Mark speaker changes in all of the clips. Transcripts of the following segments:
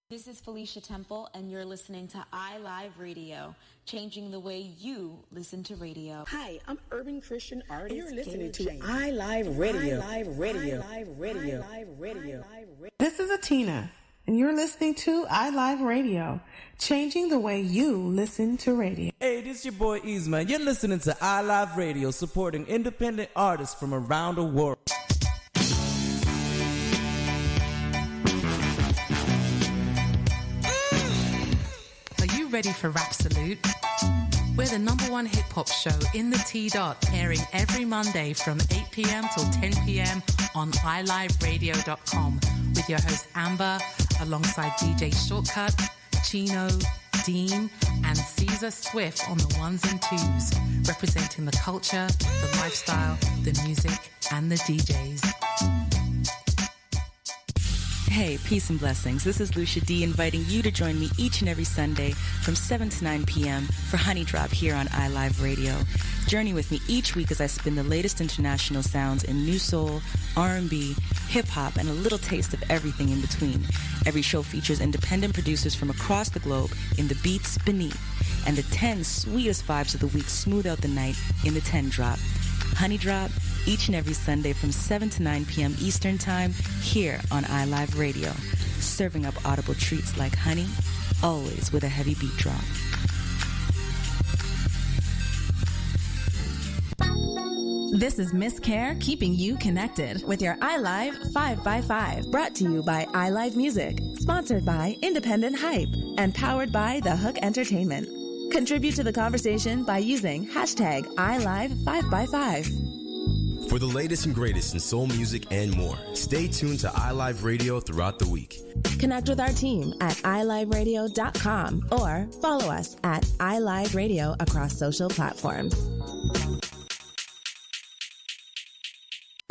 Speaker 1: This is Felicia Temple, and you're listening to iLive Radio, changing the way you listen to radio.
Speaker 2: Hi, I'm urban Christian artist.
Speaker 3: You're listening to
Speaker 2: James.
Speaker 3: iLive Radio.
Speaker 4: This is Atina, and you're listening to iLive Radio, changing the way you listen to radio.
Speaker 5: Hey, this is your boy Easeman. You're listening to iLive Radio, supporting independent artists from around the world.
Speaker 6: Ready for Rapsalute? We're the #1 hip-hop show in the T-Dot, airing every Monday from 8 p.m. till 10 p.m. on iLiveRadio.com with your host Amber, alongside DJ Shortcut, Chino, Dean, and Caesar Swift on the ones and twos, representing the culture, the lifestyle, the music, and the DJs.
Speaker 7: Hey, peace and blessings. This is Lucia D inviting you to join me each and every Sunday from 7 to 9 p.m. for Honey Drop here on iLive Radio. Journey with me each week as I spin the latest international sounds in new soul, R&B, hip-hop, and a little taste of everything in between. Every show features independent producers from across the globe in the beats beneath, and the 10 sweetest vibes of the week smooth out the night in the 10 Drop. Honey Drop, each and every Sunday from 7 to 9 p.m. Eastern Time, here on iLive Radio, serving up audible treats like honey, always with a heavy beat drop.
Speaker 8: This is Miss Care, keeping you connected with your iLive 5x5, brought to you by iLive Music, sponsored by Independent Hype, and powered by The Hook Entertainment. Contribute to the conversation by using hashtag iLive5x5.
Speaker 9: For the latest and greatest in soul music and more, stay tuned to iLive Radio throughout the week.
Speaker 8: Connect with our team at iLiveRadio.com or follow us at iLive Radio across social platforms.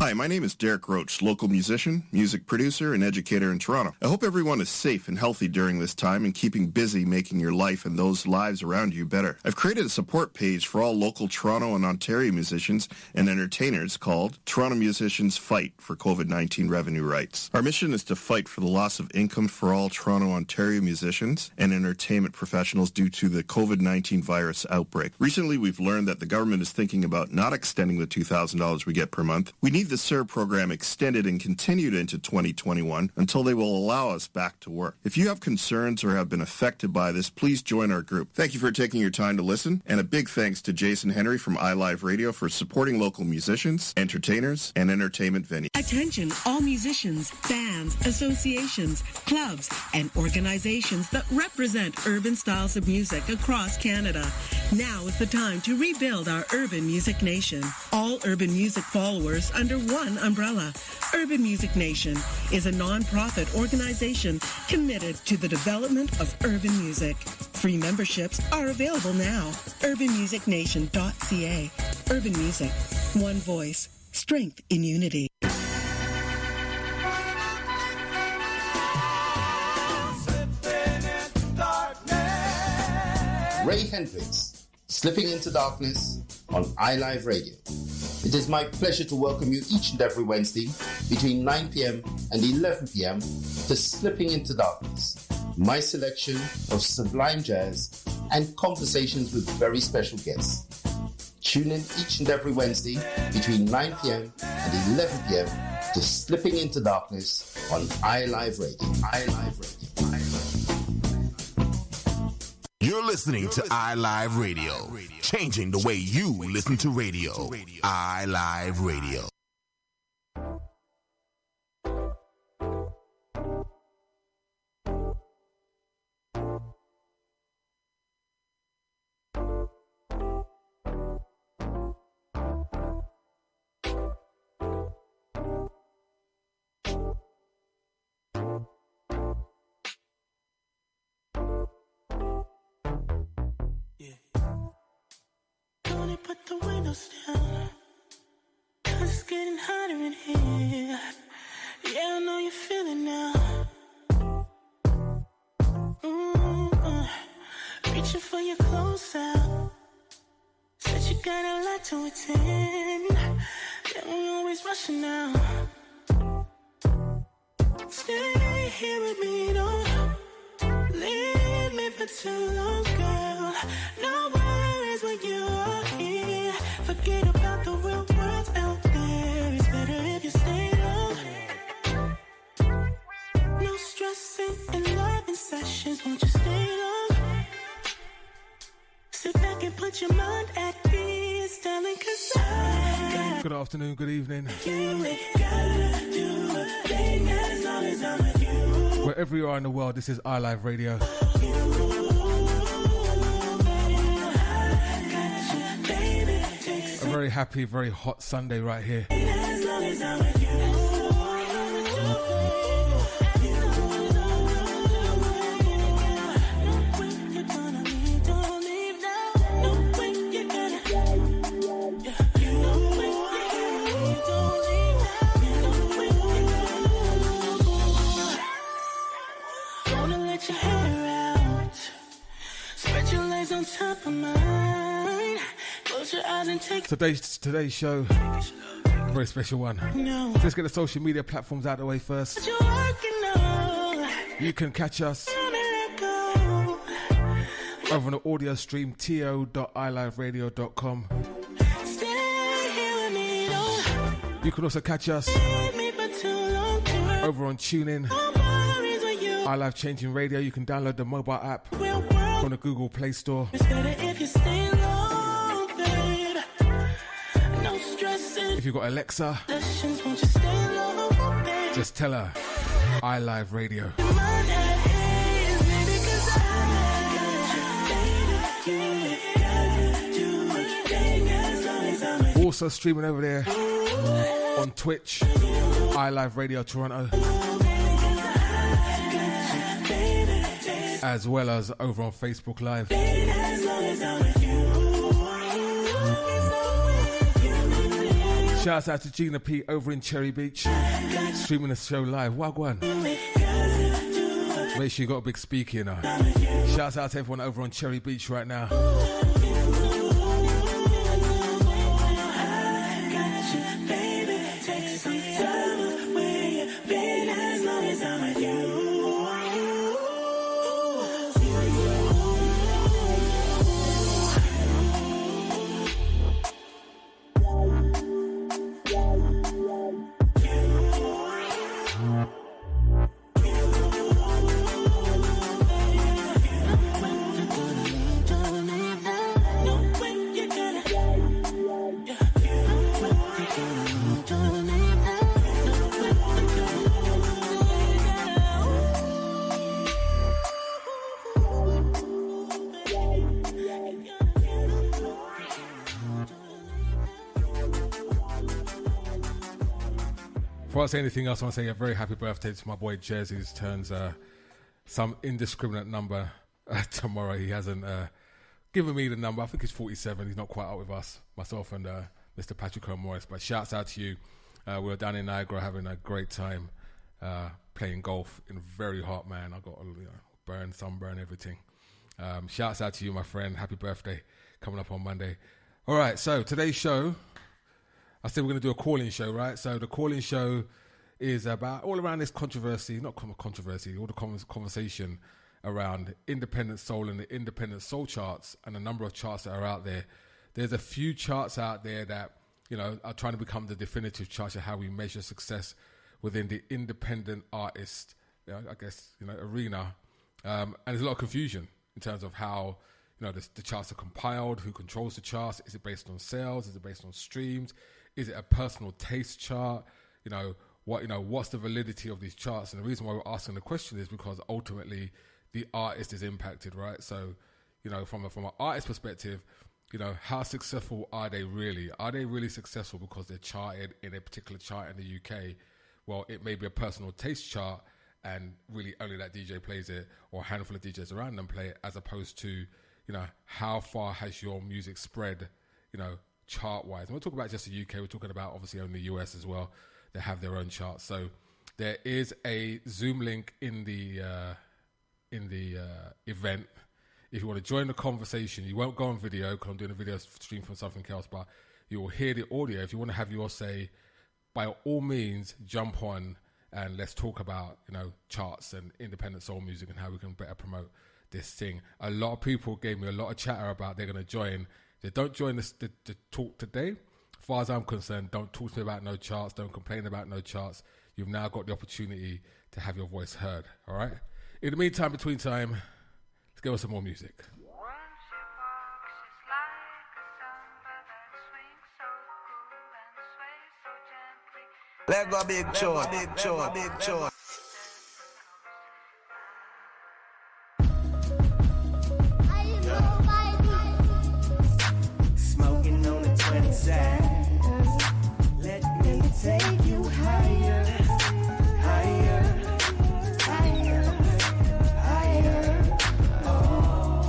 Speaker 10: Hi, my name is Derek Roach, local musician, music producer, and educator in Toronto. I hope everyone is safe and healthy during this time and keeping busy making your life and those lives around you better. I've created a support page for all local Toronto and Ontario musicians and entertainers called Toronto Musicians Fight for COVID-19 Revenue Rights. Our mission is to fight for the loss of income for all Toronto, Ontario musicians and entertainment professionals due to the COVID-19 virus outbreak. Recently, we've learned that the government is thinking about not extending the $2,000 we get per month. We need the CERB program extended and continued into 2021 until they will allow us back to work. If you have concerns or have been affected by this, please join our group. Thank you for taking your time to listen, and a big thanks to Jason Henry from iLive Radio for supporting local musicians, entertainers, and entertainment venues.
Speaker 11: Attention, all musicians, bands, associations, clubs, and organizations that represent urban styles of music across Canada. Now is the time to rebuild our urban music nation. All urban music followers under one umbrella. Urban Music Nation is a non-profit organization committed to the development of urban music. Free memberships are available now. urbanmusicnation.ca. Urban Music. One voice. Strength in unity.
Speaker 12: Ray Hendricks, Slipping into Darkness on iLive Radio. It is my pleasure to welcome you each and every Wednesday between 9 p.m. and 11 p.m. to Slipping into Darkness, my selection of sublime jazz and conversations with very special guests. Tune in each and every Wednesday between 9 p.m. and 11 p.m. to Slipping into Darkness on iLive Radio. iLive Radio.
Speaker 13: You're listening to iLive Radio, changing the way you listen to radio. iLive Radio.
Speaker 14: Put the windows down, 'cause it's getting hotter in here. Yeah, I know you feel it now. Reaching for your clothes out. Said you got a lot to attend. Yeah, we always rushing now. Stay here with me, don't too long, girl. No worries when you are here. Forget about the real world out there. It's better if you stay long. No stressing and loving sessions. Won't you stay long? Sit back and put your mind at ease, darling, 'cause I
Speaker 3: Good afternoon, good evening. Wherever you are in the world, this is iLive Radio. A very happy, very hot Sunday right here.
Speaker 14: On top of mine. Close your eyes and take
Speaker 3: Today's show, very special one.
Speaker 14: No.
Speaker 3: Let's get the social media platforms out of the way first.
Speaker 14: What you working on?
Speaker 3: You can catch us over on the audio stream to.iliveradio.com.
Speaker 14: Stay here with me, don't
Speaker 3: You can also catch us
Speaker 14: leave me for too long, girl.
Speaker 3: over on TuneIn,
Speaker 14: No worries when you
Speaker 3: iLive Changing Radio. You can download the mobile app
Speaker 14: real world.
Speaker 3: from the Google Play Store.
Speaker 14: It's better if you stay long, babe. No stressing.
Speaker 3: If you've got Alexa,
Speaker 14: Sessions, won't you stay long, babe?
Speaker 3: just tell her iLive Radio.
Speaker 14: Your mind at ease, baby, 'cause I
Speaker 3: Also streaming over there on Twitch, iLive Radio Toronto, as well as over on Facebook Live. Shouts out to Gina P over in Cherry Beach, streaming the show live. Wagwan. Make sure you got a big speaker, you know. Shouts out to everyone over on Cherry Beach right now. Before I say anything else, I want to say a very happy birthday to my boy Jez, who turns some indiscriminate number tomorrow. He hasn't given me the number. I think he's 47. He's not quite out with us, myself and Mr. Patrick O'Morris. But shouts out to you. We were down in Niagara having a great time playing golf in very hot, man. I got burn, sunburn, everything. Shouts out to you, my friend. Happy birthday coming up on Monday. All right, so today's show, I said we're going to do a call-in show, right? So the call-in show is about all around this controversy, not controversy, all the conversation around independent soul and the independent soul charts and the number of charts that are out there. There's a few charts out there that, are trying to become the definitive charts of how we measure success within the independent artist, arena. And there's a lot of confusion in terms of how, the charts are compiled, who controls the charts. Is it based on sales? Is it based on streams? Is it a personal taste chart? What's the validity of these charts? And the reason why we're asking the question is because ultimately the artist is impacted, right? So, from an artist perspective, how successful are they really? Are they really successful because they're charted in a particular chart in the UK? Well, it may be a personal taste chart and really only that DJ plays it, or a handful of DJs around them play it, as opposed to, how far has your music spread, chart-wise. And we'll talk about just the UK. We're talking about obviously on the US as well. They have their own charts. So there is a Zoom link in the event. If you want to join the conversation, you won't go on video because I'm doing a video stream from something else, but you will hear the audio. If you want to have your say, by all means, jump on and let's talk about, charts and independent soul music and how we can better promote this thing. A lot of people gave me a lot of chatter about they're going to join. They don't join the talk today. As far as I'm concerned, don't talk to me about no charts. Don't complain about no charts. You've now got the opportunity to have your voice heard. All right? In the meantime, between time, let's go with some more music.
Speaker 15: Let go big chore, big chore, big chore.
Speaker 14: Smoking on the 20 side. Let me take you higher, higher, higher, higher. Oh,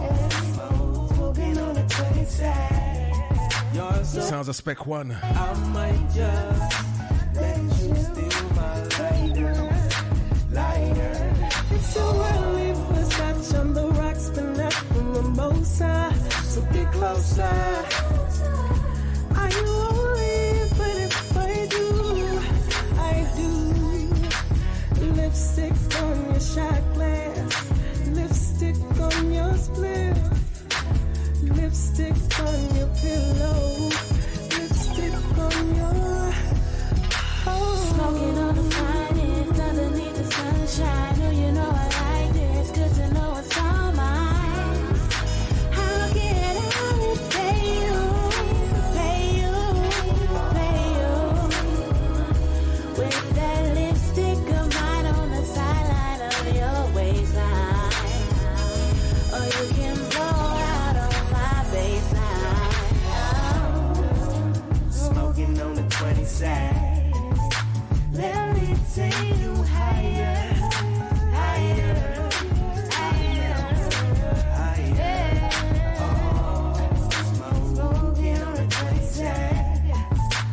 Speaker 14: smoking on the 20 side. You're so
Speaker 3: Sounds a spec one.
Speaker 14: I might just let you steal my lighter, lighter. It's so early for scotch on the rocks, but not for mimosa. So get closer. Are you only? But if I do, I do. Lipstick on your shot glass, lipstick on your split, lipstick on your pillow, lipstick on your.
Speaker 16: Smoking on the finest, doesn't need the sunshine. No, you know I like this, good to know what's on mine. How can I repay you, play you, with that lipstick of mine on the sideline of your waistline? Or you can blow out on my baseline.
Speaker 14: Smoking on the 20 side. Let me take you higher, higher, higher, higher. Oh, smoking on the 20 side.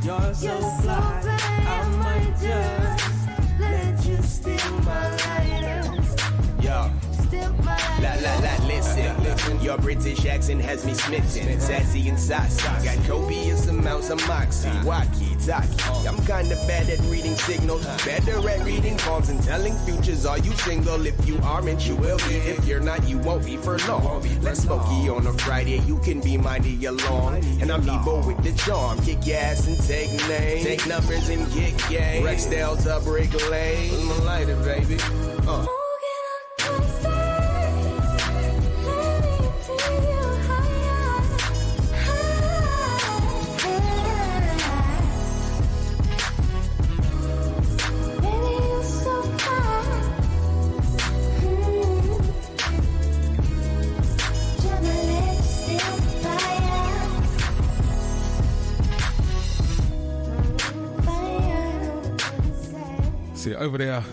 Speaker 14: You're so fly, I might just let you steal my lighter.
Speaker 15: Yo.
Speaker 16: Steal my lighter.
Speaker 15: Listen. Your British accent has me smitten. Sassy and sassy. Got copious amounts of moxie. Walkie-talkie. I'm kinda bad at reading signals. Better at reading palms and telling futures. Are you single? If you aren't, you will be. If you're not, you won't be for long. Let's smoky on a Friday. You can be mighty along. And I'm Debo with the charm. Kick your ass and take names. Take numbers and get game. Rexdale's up Rick Lane. Where's my lighter, baby?
Speaker 3: See it over there.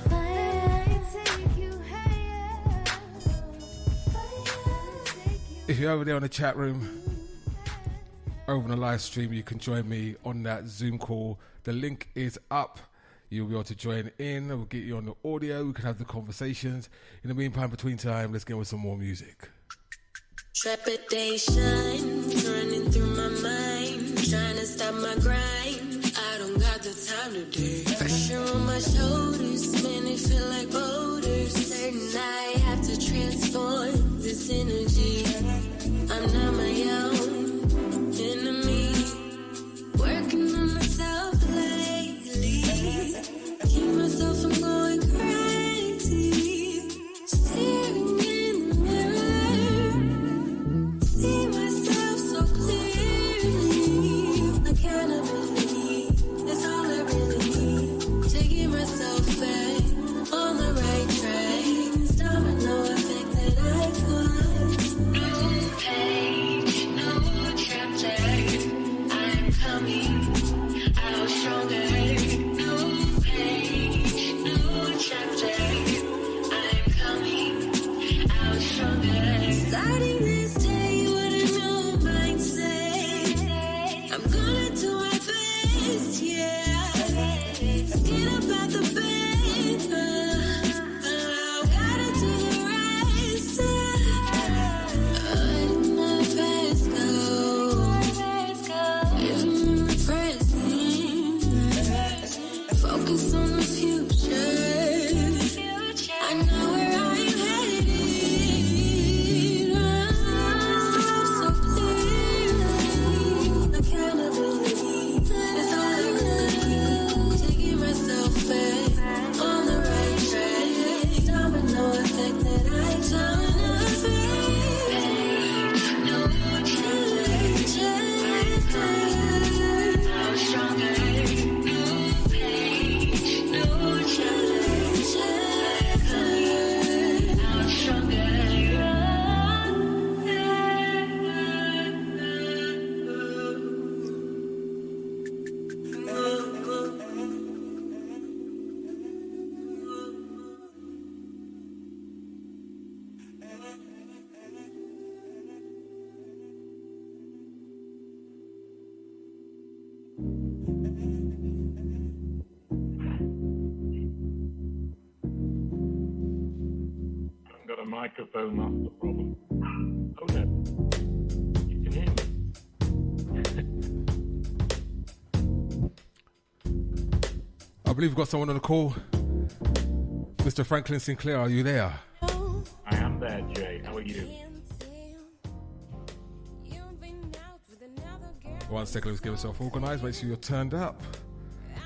Speaker 3: If you're over there on the chat room, over on the live stream, you can join me on that Zoom call. The link is up. You'll be able to join in. We'll get you on the audio. We can have the conversations. In the meantime, between time, let's get with some more music.
Speaker 16: Trepidation running through my mind, trying to stop my grind. I don't got the time today. Pressure on my shoulders, man, they feel like boulders. Certain I have to transform this energy. I'm not my own enemy. Working on myself lately. Keep myself from going crazy. Staring in the mirror. See myself so clearly. Accountability.
Speaker 17: microphone, that's the problem. Oh no, you can hear me.
Speaker 3: I believe we've got someone on the call. Mr. Franklin Sinclair, are you there?
Speaker 17: I am there, Jay. How are you?
Speaker 3: 1 second, let's get yourself organised. Make sure you're turned up.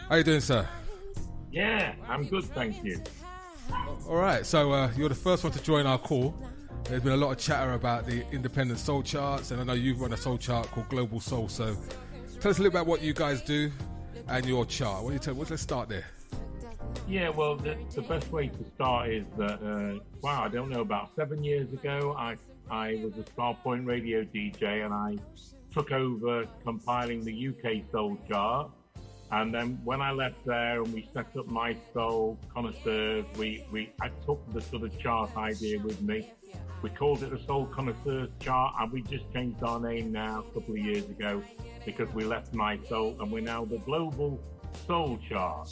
Speaker 3: How you doing, sir?
Speaker 17: Yeah, I'm good, thank you.
Speaker 3: All right, so you're the first one to join our call. There's been a lot of chatter about the independent soul charts, and I know you've run a soul chart called Global Soul. So tell us a little about what you guys do and your chart. What do you tell? Let's start there.
Speaker 17: Yeah, well, the best way to start is that, wow, I don't know, about 7 years ago, I was a Starpoint radio DJ, and I took over compiling the UK soul chart. And then when I left there and we set up my soul connoisseurs, I took the sort of chart idea with me. We called it the Soul Connoisseurs Chart, and we just changed our name now a couple of years ago because we left my soul, and we're now the Global Soul Chart.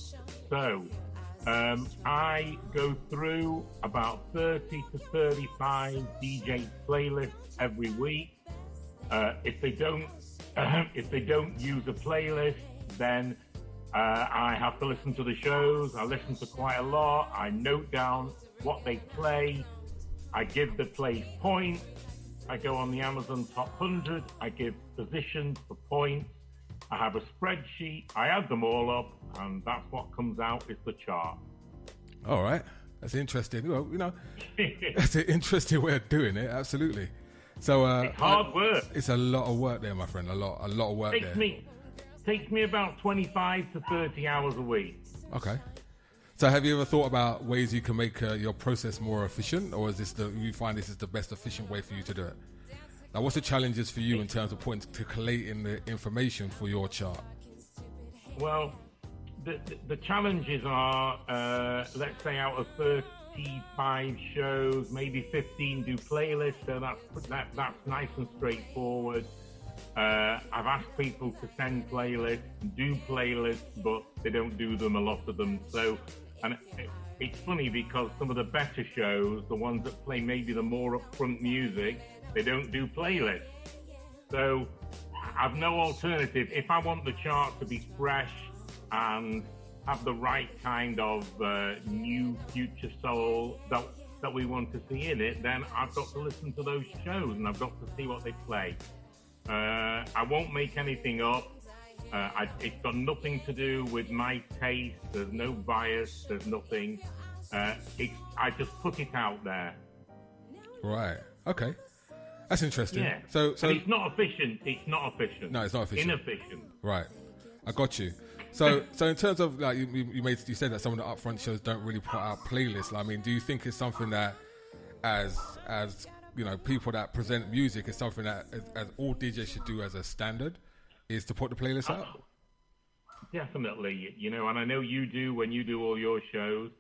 Speaker 17: So I go through about 30 to 35 DJ playlists every week. If they don't use a playlist, then I have to listen to the shows. I listen to quite a lot. I note down what they play. I give the plays points. I go on the Amazon Top 100. I give positions for points. I have a spreadsheet. I add them all up, and that's what comes out is the chart.
Speaker 3: All right, that's interesting. Well, that's an interesting way of doing it. Absolutely. So
Speaker 17: it's hard work.
Speaker 3: It's a lot of work there, my friend. A lot of work there.
Speaker 17: Takes me about 25 to 30 hours a week.
Speaker 3: Okay. So have you ever thought about ways you can make your process more efficient, or is you find this is the best efficient way for you to do it? Now, what's the challenges for you in terms of collating the information for your chart?
Speaker 17: Well, the challenges are, let's say out of 35 shows, maybe 15 do playlists, so that's nice and straightforward. I've asked people to send playlists, do playlists, but they don't do them, a lot of them. So, and it's funny because some of the better shows, the ones that play maybe the more upfront music, they don't do playlists. So I've no alternative. If I want the chart to be fresh and have the right kind of new future soul that we want to see in it, then I've got to listen to those shows and I've got to see what they play. I won't make anything up. It's got nothing to do with my taste. There's no bias. There's nothing. I just put it out there.
Speaker 3: Right. Okay. That's interesting.
Speaker 17: Yeah.
Speaker 3: So
Speaker 17: and it's not efficient. It's not efficient.
Speaker 3: No, it's not efficient.
Speaker 17: Inefficient.
Speaker 3: Right. I got you. So in terms of like you said that some of the upfront shows don't really put out playlists. I mean, do you think it's something that as people that present music is something that as all DJs should do as a standard is to put the playlist out?
Speaker 17: Definitely, and I know you do when you do all your shows.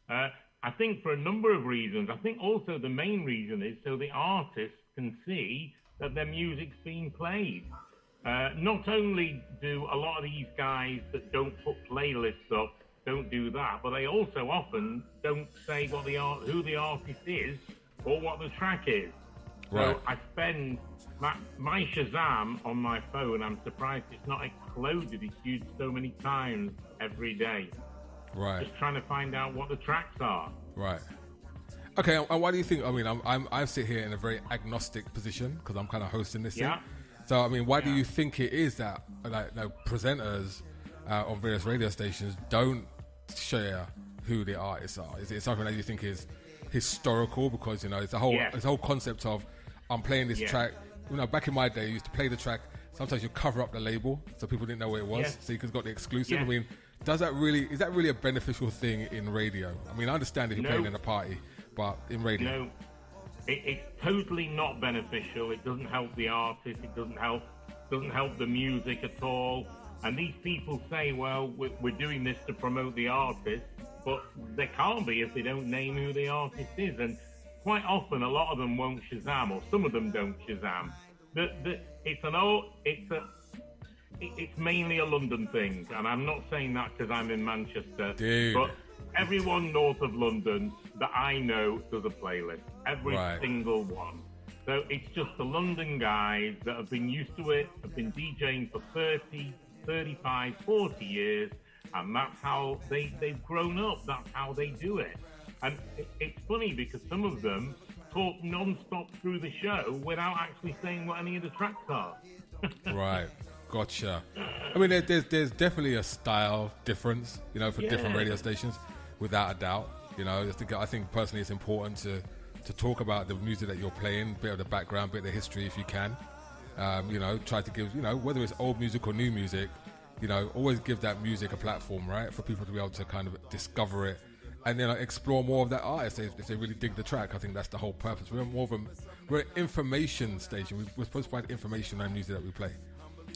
Speaker 17: I think for a number of reasons. I think also the main reason is so the artists can see that their music's being played. Not only do a lot of these guys that don't put playlists up don't do that, but they also often don't say who the artist is or what the track is.
Speaker 3: Right.
Speaker 17: So I spend my Shazam on my phone. I'm surprised it's not exploded. It's used so many times every day.
Speaker 3: Right.
Speaker 17: Just trying to find out what the tracks are.
Speaker 3: Right. Okay. And why do you think? I mean, I sit here in a very agnostic position because I'm kind of hosting this thing. So I mean, why do you think it is that presenters on various radio stations don't share who the artists are? Is it something that you think is historical because it's a whole concept of I'm playing this track. Back in my day, you used to play the track. Sometimes you cover up the label so people didn't know what it was, so you could got the exclusive. I mean, is that really a beneficial thing in radio? I mean, I understand if you're playing in a party, but in radio,
Speaker 17: no, it's totally not beneficial. It doesn't help the artist. It doesn't help the music at all. And these people say, well, we're doing this to promote the artist. But they can't be if they don't name who the artist is. And quite often, a lot of them won't Shazam, or some of them don't Shazam. It's mainly a London thing, and I'm not saying that because I'm in Manchester.
Speaker 3: Dude.
Speaker 17: But everyone north of London that I know does a playlist. every single one. So it's just the London guys that have been used to it, have been DJing for 30, 35, 40 years, and that's how they've grown up. That's how they do it. And it's funny because some of them talk non-stop through the show without actually saying what any of the tracks are.
Speaker 3: Right. Gotcha. I mean, there's definitely a style difference, you know, for different radio stations, without a doubt. You know, I think personally it's important to talk about the music that you're playing, bit of the background, bit of the history if you can. You know, try to give, you know, whether it's old music or new music, you know, always give that music a platform, right, for people to be able to kind of discover it and then explore more of that artist if they really dig the track. I think that's the whole purpose. We're an information station. We're supposed to provide information on music that we play.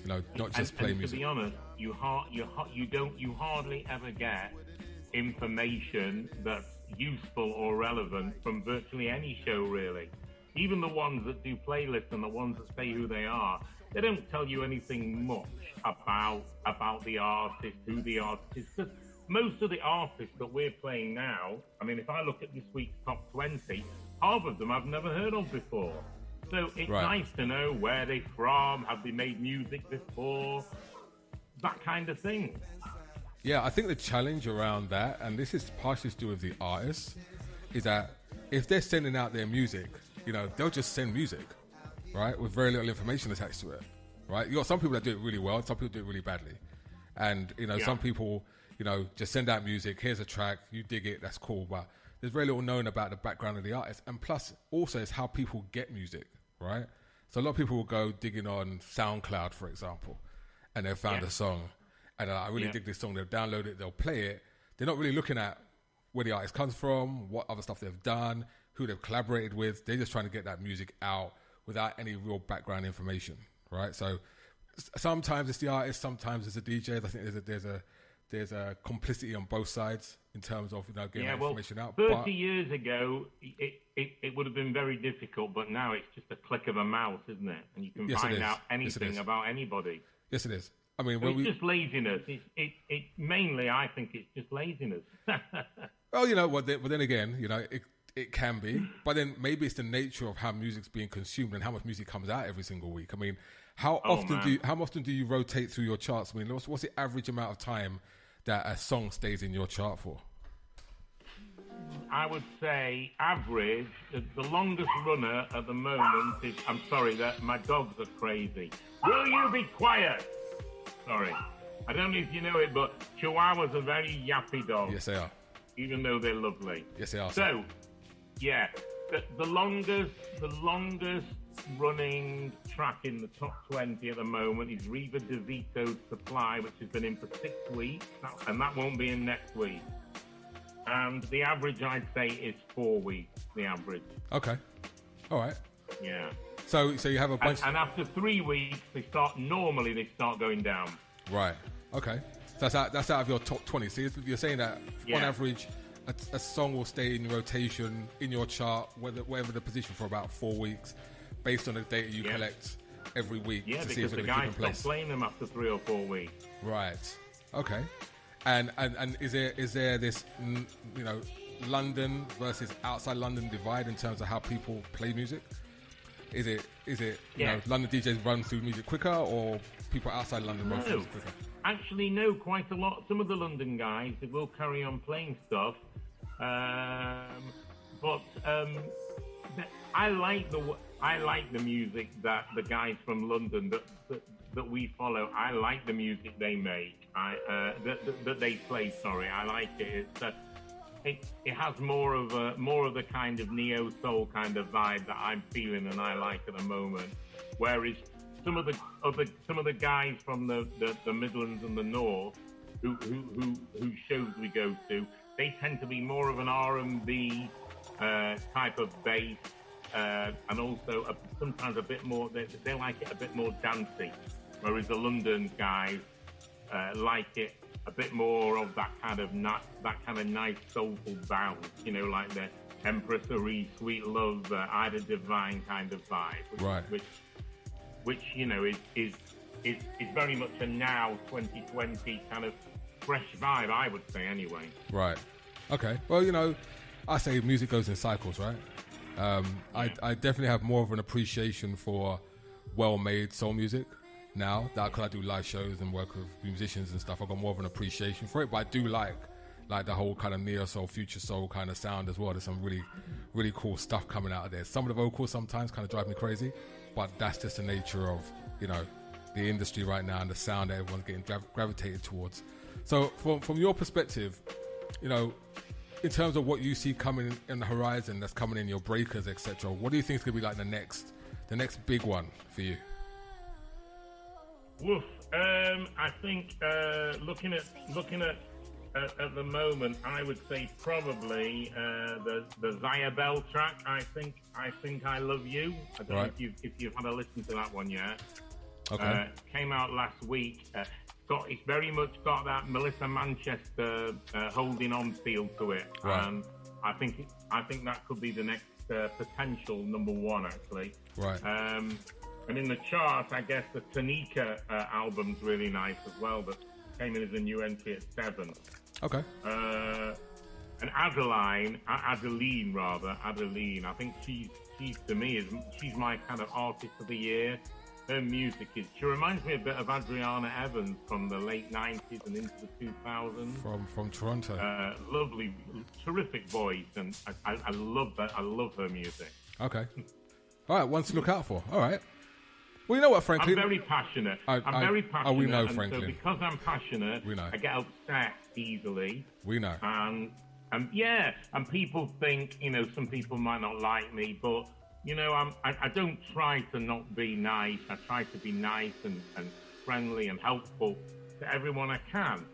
Speaker 3: You know, not just play music.
Speaker 17: To be honest, you hardly ever get information that's useful or relevant from virtually any show, really. Even the ones that do playlists and the ones that say who they are, they don't tell you anything much about the artist, who the artist is. Because most of the artists that we're playing now, I mean, if I look at this week's top 20, half of them I've never heard of before. So it's nice to know where they're from, have they made music before, that kind of thing.
Speaker 3: Yeah, I think the challenge around that, and this is partially to do with the artists, is that if they're sending out their music, you know, they'll just send music, right, with very little information attached to it, right? You got some people that do it really well, some people do it really badly. And, you know, some people, you know, just send out music, here's a track, you dig it, that's cool, but there's very little known about the background of the artist. And plus, also, it's how people get music, right? So a lot of people will go digging on SoundCloud, for example, and they've found a song, and I really dig this song. They'll download it, they'll play it. They're not really looking at where the artist comes from, what other stuff they've done, who they've collaborated with. They're just trying to get that music out without any real background information, right? So sometimes it's the artist, sometimes it's the DJ. I think there's a complicity on both sides in terms of, you know, getting that information out.
Speaker 17: 30 years ago, it would have been very difficult, but now it's just a click of a mouse, isn't it? And you can find out anything about anybody.
Speaker 3: Yes, it is. I mean,
Speaker 17: it's just laziness. It mainly, I think it's just laziness.
Speaker 3: Well, you know, but then again, you know, it can be, but then maybe it's the nature of how music's being consumed and how much music comes out every single week. I mean, how often do you rotate through your charts? I mean, what's the average amount of time that a song stays in your chart for?
Speaker 17: I would say average, the longest runner at the moment is, I'm sorry, that my dogs are crazy. Will you be quiet? Sorry. I don't know if you know it, but Chihuahuas are very yappy dogs.
Speaker 3: Yes, they are.
Speaker 17: Even though they're lovely.
Speaker 3: Yes, they are.
Speaker 17: So, yeah, the longest running track in the top 20 at the moment is Reva DeVito's Supply, which has been in for 6 weeks, and that won't be in next week. And the average, I'd say, is 4 weeks, the average.
Speaker 3: Okay. All right.
Speaker 17: Yeah.
Speaker 3: So you have a bunch...
Speaker 17: And after 3 weeks, they start going down.
Speaker 3: Right. Okay. So that's out of your top 20. So you're saying that on average, a song will stay in rotation in your chart, whatever the position, for about 4 weeks, based on the data you collect every week to see if it's going to keep in place.
Speaker 17: The guys stop playing them after 3 or 4 weeks.
Speaker 3: Right. Okay. And is there this, you know, London versus outside London divide in terms of how people play music? Is it you know, London DJs run through music quicker, or people outside London run through music quicker?
Speaker 17: Actually, no, quite a lot. Some of the London guys, they will carry on playing stuff, but I like the music that the guys from London that we follow. I like the music they make. That they play. Sorry, I like it. It has more of the kind of neo soul kind of vibe that I'm feeling and I like at the moment. Whereas some of the guys from the Midlands and the North who shows we go to, they tend to be more of an R&B type of bass, and also sometimes a bit more. They like it a bit more dancey, whereas the London guys like it a bit more of that kind of nice soulful bounce, you know, like the Empress Arie, Sweet Love, Ida Divine kind of vibe,
Speaker 3: right?
Speaker 17: Which you know is very much a now 2020 kind of fresh vibe, I would say, anyway.
Speaker 3: Right. Okay. Well, you know, I say music goes in cycles, right? I definitely have more of an appreciation for well-made soul music now. That because I do live shows and work with musicians and stuff, I've got more of an appreciation for it. But I do like the whole kind of neo soul, future soul kind of sound as well. There's some really, really cool stuff coming out of there. Some of the vocals sometimes kind of drive me crazy, but that's just the nature of, you know, the industry right now and the sound that everyone's getting gravitated towards. So from your perspective, you know, in terms of what you see coming in the horizon, that's coming in your breakers, etc., what do you think is going to be like the next big one for you?
Speaker 17: Woof. I think looking at the moment, I would say probably the Zaya Bell track. I think I Love You. I don't know if you've had a listen to that one yet.
Speaker 3: Okay.
Speaker 17: Came out last week. It's very much got that Melissa Manchester holding on feel to it, and I think that could be the next potential number one actually.
Speaker 3: Right.
Speaker 17: And in the charts, I guess the Tanika album's really nice as well. That came in as a new entry at 7.
Speaker 3: Okay.
Speaker 17: And Adeline, I think she's to me she's my kind of artist of the year. Her music she reminds me a bit of Adriana Evans from the late 90s and into the 2000s.
Speaker 3: From Toronto.
Speaker 17: Lovely, terrific voice, and I love that. I love her music.
Speaker 3: Okay. All right, one to look out for. All right. Well, you know what, Franklin?
Speaker 17: I'm very passionate. I'm very passionate.
Speaker 3: Oh, we know,
Speaker 17: and
Speaker 3: Franklin.
Speaker 17: So because I'm passionate,
Speaker 3: we know.
Speaker 17: I get upset easily.
Speaker 3: We know.
Speaker 17: And people think, you know, some people might not like me, but, you know, I don't try to not be nice. I try to be nice and friendly and helpful to everyone I can.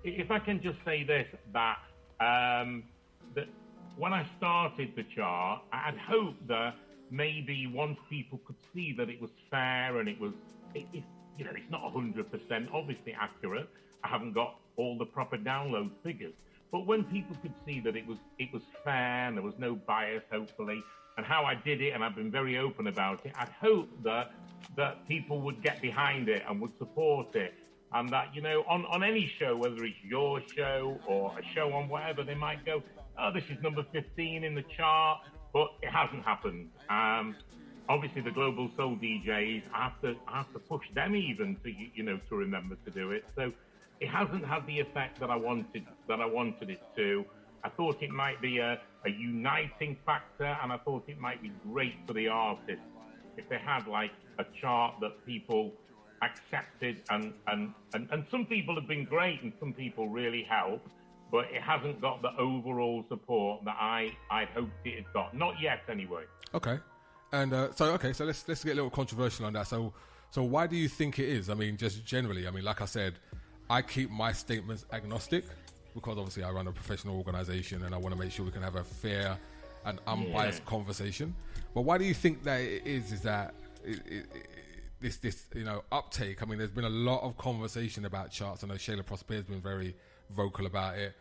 Speaker 17: If I can just say this, that when I started the chart, I had hoped that maybe once people could see that it was fair and you know, it's not 100% obviously accurate. I haven't got all the proper download figures, but when people could see that it was fair and there was no bias, hopefully, and how I did it, and I've been very open about it, I'd hope that people would get behind it and would support it, and that, you know, on any show, whether it's your show or a show on whatever, they might go, oh, this is number 15 in the chart. But it hasn't happened. Obviously, the global soul DJs, I have to push them even to remember to do it. So it hasn't had the effect that I wanted it to. I thought it might be a uniting factor, and I thought it might be great for the artists if they had like a chart that people accepted, and some people have been great and some people really helped. But it hasn't got the overall support that I hoped it had got. Not yet, anyway.
Speaker 3: Okay, and so let's get a little controversial on that. So why do you think it is? I mean, just generally. I mean, like I said, I keep my statements agnostic because obviously I run a professional organisation and I want to make sure we can have a fair and unbiased conversation. But why do you think that it is? Is that this you know uptake? I mean, there's been a lot of conversation about charts. I know Shayla Prosper has been very vocal about it.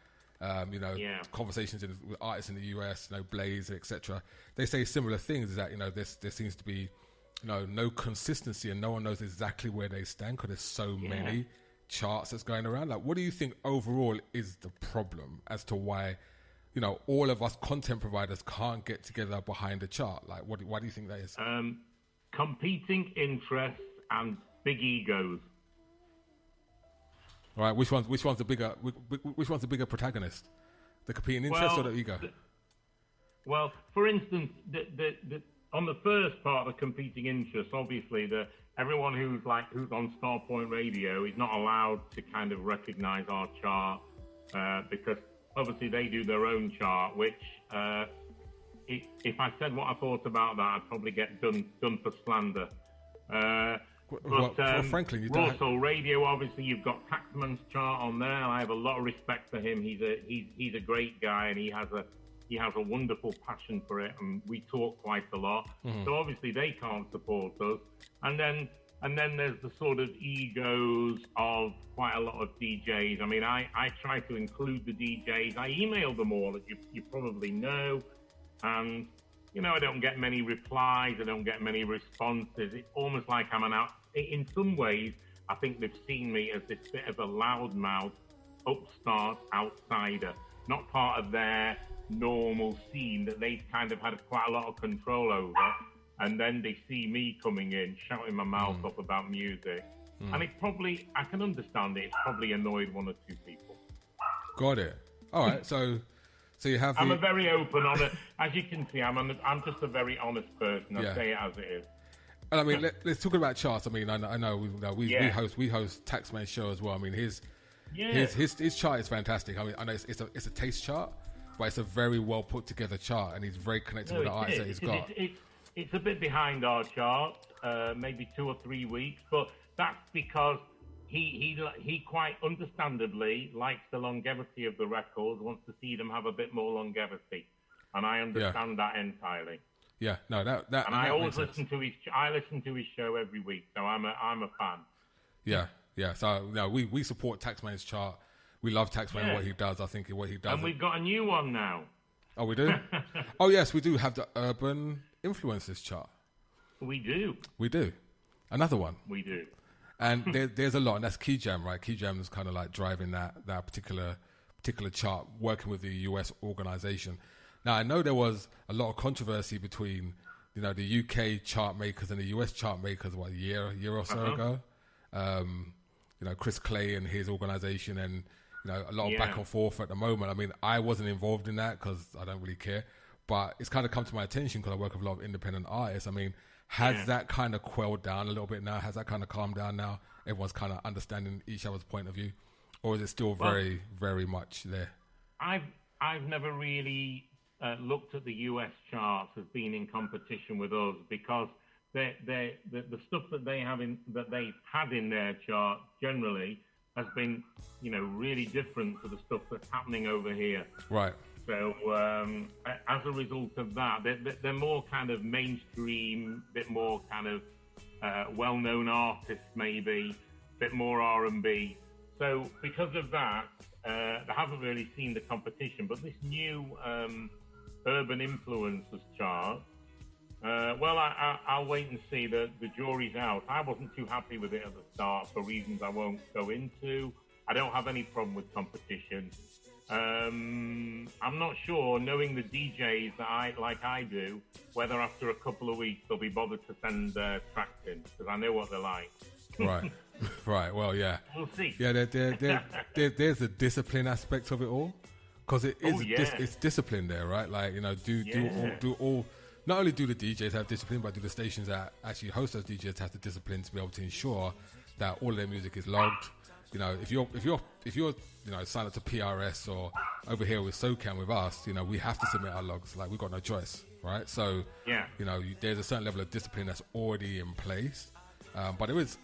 Speaker 3: Conversations with artists in the US, Blaze, etc. They say similar things. Is that there seems to be no consistency and no one knows exactly where they stand because there's so many charts that's going around. Like, what do you think overall is the problem as to why all of us content providers can't get together behind a chart? Like, why do you think that is?
Speaker 17: Competing interests and big egos.
Speaker 3: All right, which one's the bigger protagonist? The competing interest or the ego?
Speaker 17: Well, for instance, on the first part of the competing interest, obviously everyone who's on Starpoint Radio is not allowed to kind of recognise our chart because obviously they do their own chart. Which, if I said what I thought about that, I'd probably get done for slander. But
Speaker 3: Franklin, you
Speaker 17: Raw Soul Radio, obviously, you've got Taxman's chart on there, and I have a lot of respect for him. He's a great guy, and he has a wonderful passion for it, and we talk quite a lot. Mm-hmm. So obviously they can't support us. And then there's the sort of egos of quite a lot of DJs. I mean, I try to include the DJs. I email them all, as you probably know, and I don't get many replies. I don't get many responses. It's almost like I'm in some ways, I think they've seen me as this bit of a loudmouth, upstart outsider, not part of their normal scene that they've kind of had quite a lot of control over, and then they see me coming in, shouting my mouth up about music. And it probably, I can understand it, it's probably annoyed one or two people.
Speaker 3: Got it. All right, so you have.
Speaker 17: I'm a very open, honest. As you can see, I'm just a very honest person. I say it as it is.
Speaker 3: And I mean, let's talk about charts. I mean, I know we host Taxman's show as well. I mean, his chart is fantastic. I mean, I know it's a taste chart, but it's a very well put together chart, and he's very connected with the artists that he's got.
Speaker 17: It's a bit behind our chart, maybe 2 or 3 weeks, but that's because he quite understandably likes the longevity of the records, wants to see them have a bit more longevity, and I understand that entirely.
Speaker 3: Yeah, no, that
Speaker 17: and I always listen to his. I listen to his show every week, so I'm a fan.
Speaker 3: Yeah. So no, we support Taxman's chart. We love Taxman and what he does. I think what he does.
Speaker 17: And we've got a new one now.
Speaker 3: Oh, we do. Oh, yes, we do have the Urban Influences chart.
Speaker 17: We do.
Speaker 3: Another one.
Speaker 17: We do.
Speaker 3: And there's a lot, and that's Key Jam, right? Key Jam is kind of like driving that particular chart, working with the US organization. Now, I know there was a lot of controversy between, the UK chart makers and the US chart makers, a year or so ago. Chris Clay and his organization, and a lot of back and forth at the moment. I mean, I wasn't involved in that because I don't really care, but it's kind of come to my attention because I work with a lot of independent artists. I mean, has that kind of quelled down a little bit now? Has that kind of calmed down now? Everyone's kind of understanding each other's point of view, or is it still very, very much there?
Speaker 17: I've never really looked at the US charts as being in competition with us, because the stuff that they've had in their chart generally has been really different to the stuff that's happening over here.
Speaker 3: Right.
Speaker 17: So as a result of that, they're more kind of mainstream, bit more kind of well-known artists, maybe a bit more R&B. So because of that, they haven't really seen the competition. But this new Urban Influencers chart, I'll wait and see. The jury's out. I wasn't too happy with it at the start for reasons I won't go into. I don't have any problem with competition. I'm not sure, knowing the DJs that I do, whether after a couple of weeks they'll be bothered to send tracks in, because I know what they're like.
Speaker 3: Right. Right. Well, yeah.
Speaker 17: We'll see.
Speaker 3: Yeah, there's a discipline aspect of it all, because it is it's discipline there, right? Like, do all. Not only do the DJs have discipline, but do the stations that actually host those DJs have the discipline to be able to ensure that all of their music is logged. If you're signed up to PRS or over here with SOCAN with us, we have to submit our logs. Like, we've got no choice, right? So, there's a certain level of discipline that's already in place. But there is,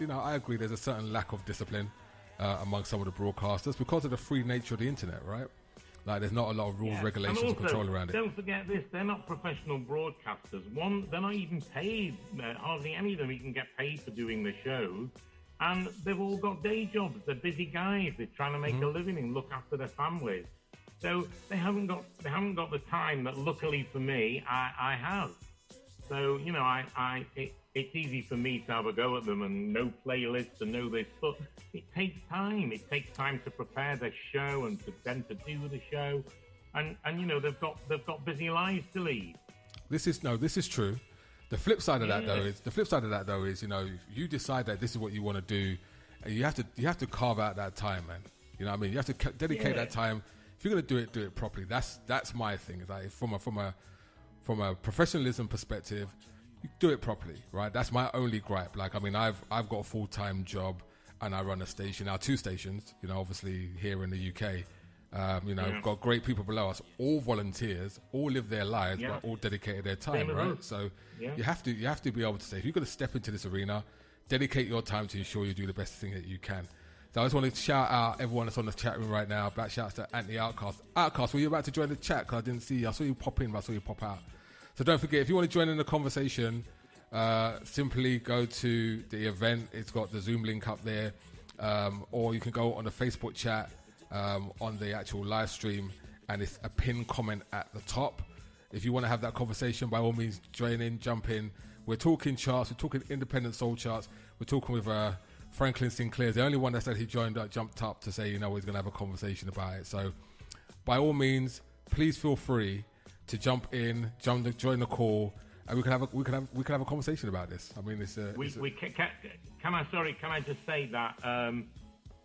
Speaker 3: I agree, there's a certain lack of discipline among some of the broadcasters because of the free nature of the internet, right? Like, there's not a lot of rules, regulations, and control around it.
Speaker 17: Don't forget this, they're not professional broadcasters. They're not even paid. Hardly any of them even get paid for doing the shows. And they've all got day jobs. They're busy guys. They're trying to make a living and look after their families. So they haven't got the time that, luckily for me, I have. So, it's easy for me to have a go at them and no playlists and no this, but it takes time. It takes time to prepare their show and for them to do the show, and they've got busy lives to lead.
Speaker 3: This is true. The flip side of that though is you decide that this is what you want to do, and you have to carve out that time, man. You know what I mean? You have to dedicate that time. If you're going to do it properly. That's my thing. Is like from a professionalism perspective, you do it properly, right? That's my only gripe. Like, I mean, I've got a full-time job and I run a station, now 2 stations, obviously here in the UK. We've got great people below us, all volunteers, all live their lives, but all dedicated their time, right? So you have to be able to say, if you're going to step into this arena, dedicate your time to ensure you do the best thing that you can. So I just want to shout out everyone that's on the chat room right now. Back shouts to Anthony Outcast. Outcast, were you about to join the chat? Because I didn't see you. I saw you pop in, but I saw you pop out. So don't forget, if you want to join in the conversation, simply go to the event. It's got the Zoom link up there. Or you can go on the Facebook chat on the actual live stream, and it's a pinned comment at the top. If you want to have that conversation, by all means, join in, jump in. We're talking charts. We're talking independent soul charts. We're talking with Franklin Sinclair, the only one that said he jumped up to say, he's going to have a conversation about it. So by all means, please feel free to jump in, join the call, and we can have a conversation about this. I mean,
Speaker 17: Can I just say that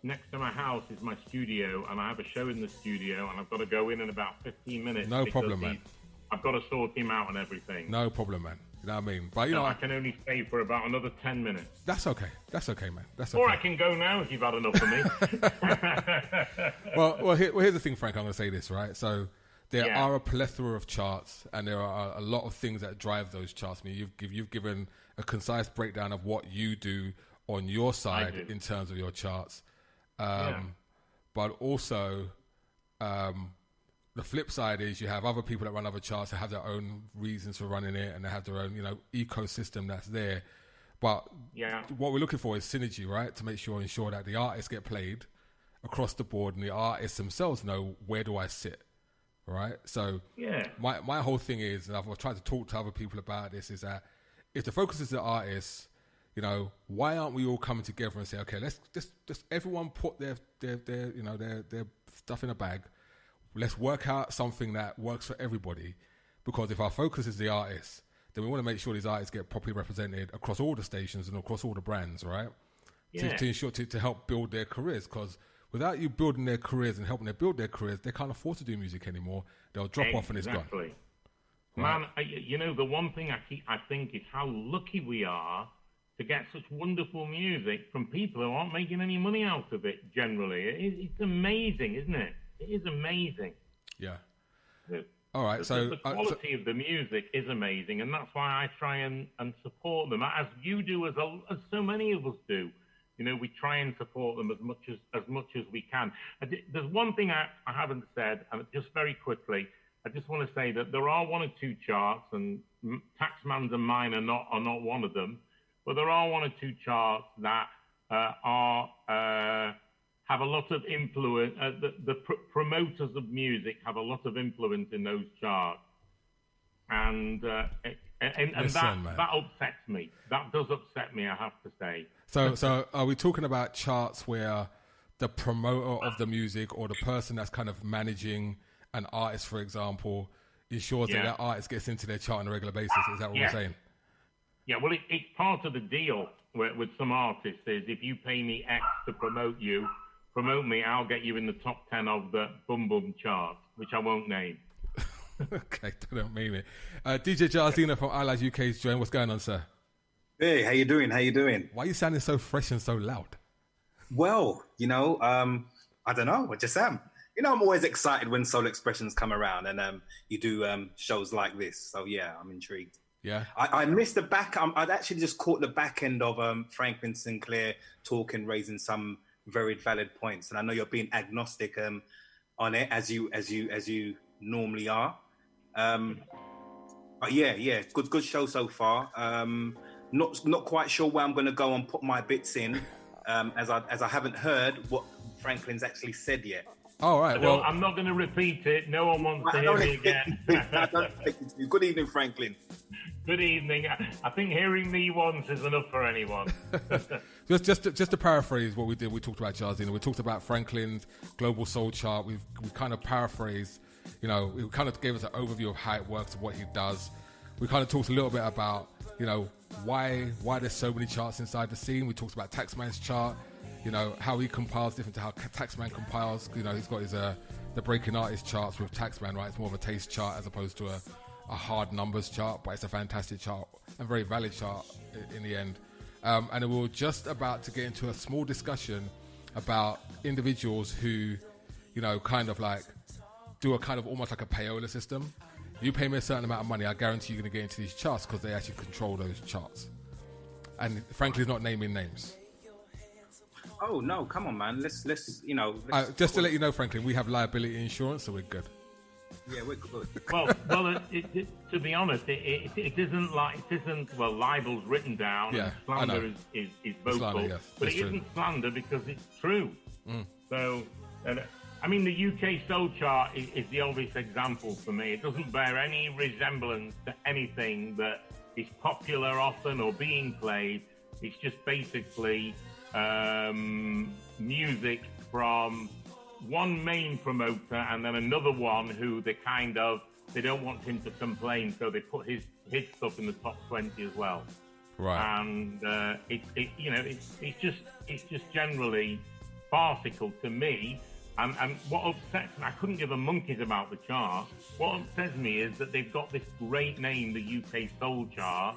Speaker 17: next to my house is my studio, and I have a show in the studio, and I've got to go in about 15 minutes.
Speaker 3: No problem, man.
Speaker 17: I've got to sort him out and everything.
Speaker 3: No problem, man. You know what I mean? But
Speaker 17: I can only stay for about another 10 minutes.
Speaker 3: That's okay. That's okay, man. That's
Speaker 17: Or
Speaker 3: okay.
Speaker 17: I can go now if you've had enough of me.
Speaker 3: Well, here's the thing, Frank. I'm going to say this, right? So there are a plethora of charts, and there are a lot of things that drive those charts. I mean, you've given a concise breakdown of what you do on your side in terms of your charts. But also, the flip side is you have other people that run other charts that have their own reasons for running it, and they have their own, ecosystem that's there. But what we're looking for is synergy, right? To ensure that the artists get played across the board, and the artists themselves know, where do I sit, right? So my whole thing is, and I've tried to talk to other people about this, is that if the focus is the artists, why aren't we all coming together and say, okay, let's just everyone put their stuff in a bag. Let's work out something that works for everybody, because if our focus is the artists, then we want to make sure these artists get properly represented across all the stations and across all the brands, right? To ensure to help build their careers, because without you building their careers and helping them build their careers, they can't afford to do music anymore. They'll drop off and it's gone.
Speaker 17: Right? Man, the one thing I think is how lucky we are to get such wonderful music from people who aren't making any money out of it. Generally, it's amazing, isn't it? It is amazing.
Speaker 3: Yeah. All right.
Speaker 17: The quality of the music is amazing, and that's why I try and support them, as you do, as so many of us do. We try and support them as much as we can. There's one thing I haven't said, and just very quickly, I just want to say that there are one or two charts, and Taxman's and mine are not one of them, but there are one or two charts that have a lot of influence. The promoters of music have a lot of influence in those charts, and that upsets me. That does upset me, I have to say.
Speaker 3: So are we talking about charts where the promoter of the music, or the person that's kind of managing an artist, for example, ensures that artist gets into their chart on a regular basis? Is that what we're saying? Yeah,
Speaker 17: well, it's part of the deal with some artists is, if you pay me X to promote me, I'll get you in the top 10 of the Bum Bum chart, which I won't name.
Speaker 3: Okay, I don't mean it. DJ Jarzina from iLive UK is joined. What's going on, sir?
Speaker 18: Hey, how you doing?
Speaker 3: Why are you sounding so fresh and so loud?
Speaker 18: Well, I don't know. I just am. I'm always excited when Soul Expressions come around, and you do shows like this. So, yeah, I'm intrigued.
Speaker 3: Yeah.
Speaker 18: I missed the back. I'd actually just caught the back end of Franklin Sinclair talking, raising some very valid points. And I know you're being agnostic on it, as you normally are. But yeah, good show so far. Not quite sure where I'm going to go and put my bits in, as I haven't heard what Franklin's actually said yet.
Speaker 3: All right.
Speaker 17: Well, I'm not going to repeat it. No one wants to hear me again.
Speaker 18: Good evening, Franklin.
Speaker 17: Good evening. I think hearing me once is enough for anyone.
Speaker 3: just to paraphrase what we did, we talked about Jarzina. We talked about Franklin's Global Soul Chart. We kind of paraphrased. We kind of gave us an overview of how it works and what he does. We kind of talked a little bit about why there's so many charts inside the scene. We talked about Taxman's chart. How he compiles different to how Taxman compiles. He's got his the breaking artist charts with Taxman, right? It's more of a taste chart as opposed to a hard numbers chart, but it's a fantastic chart and very valid chart in the end. And we were just about to get into a small discussion about individuals who, kind of like do a kind of almost like a payola system. You pay me a certain amount of money, I guarantee you're going to get into these charts because they actually control those charts. And frankly, not naming names.
Speaker 18: Oh no! Come on, man. Let's
Speaker 17: just
Speaker 18: to
Speaker 3: let you know, Franklin, we have liability insurance, so we're good.
Speaker 18: Yeah, we're good.
Speaker 17: Well, to be honest, it isn't libel's written down.
Speaker 3: Yeah,
Speaker 17: and slander is vocal,
Speaker 3: slander, yes,
Speaker 17: but it isn't slander because it's true. So, I mean, the UK Soul Chart is the obvious example for me. It doesn't bear any resemblance to anything that is popular often or being played. It's just basically music from one main promoter and then another one who they don't want him to complain, so they put his stuff in the top 20 as well.
Speaker 3: Right.
Speaker 17: And it's just generally farcical to me. And what upsets me, I couldn't give a monkeys about the chart. What upsets me is that they've got this great name, the UK Soul Chart,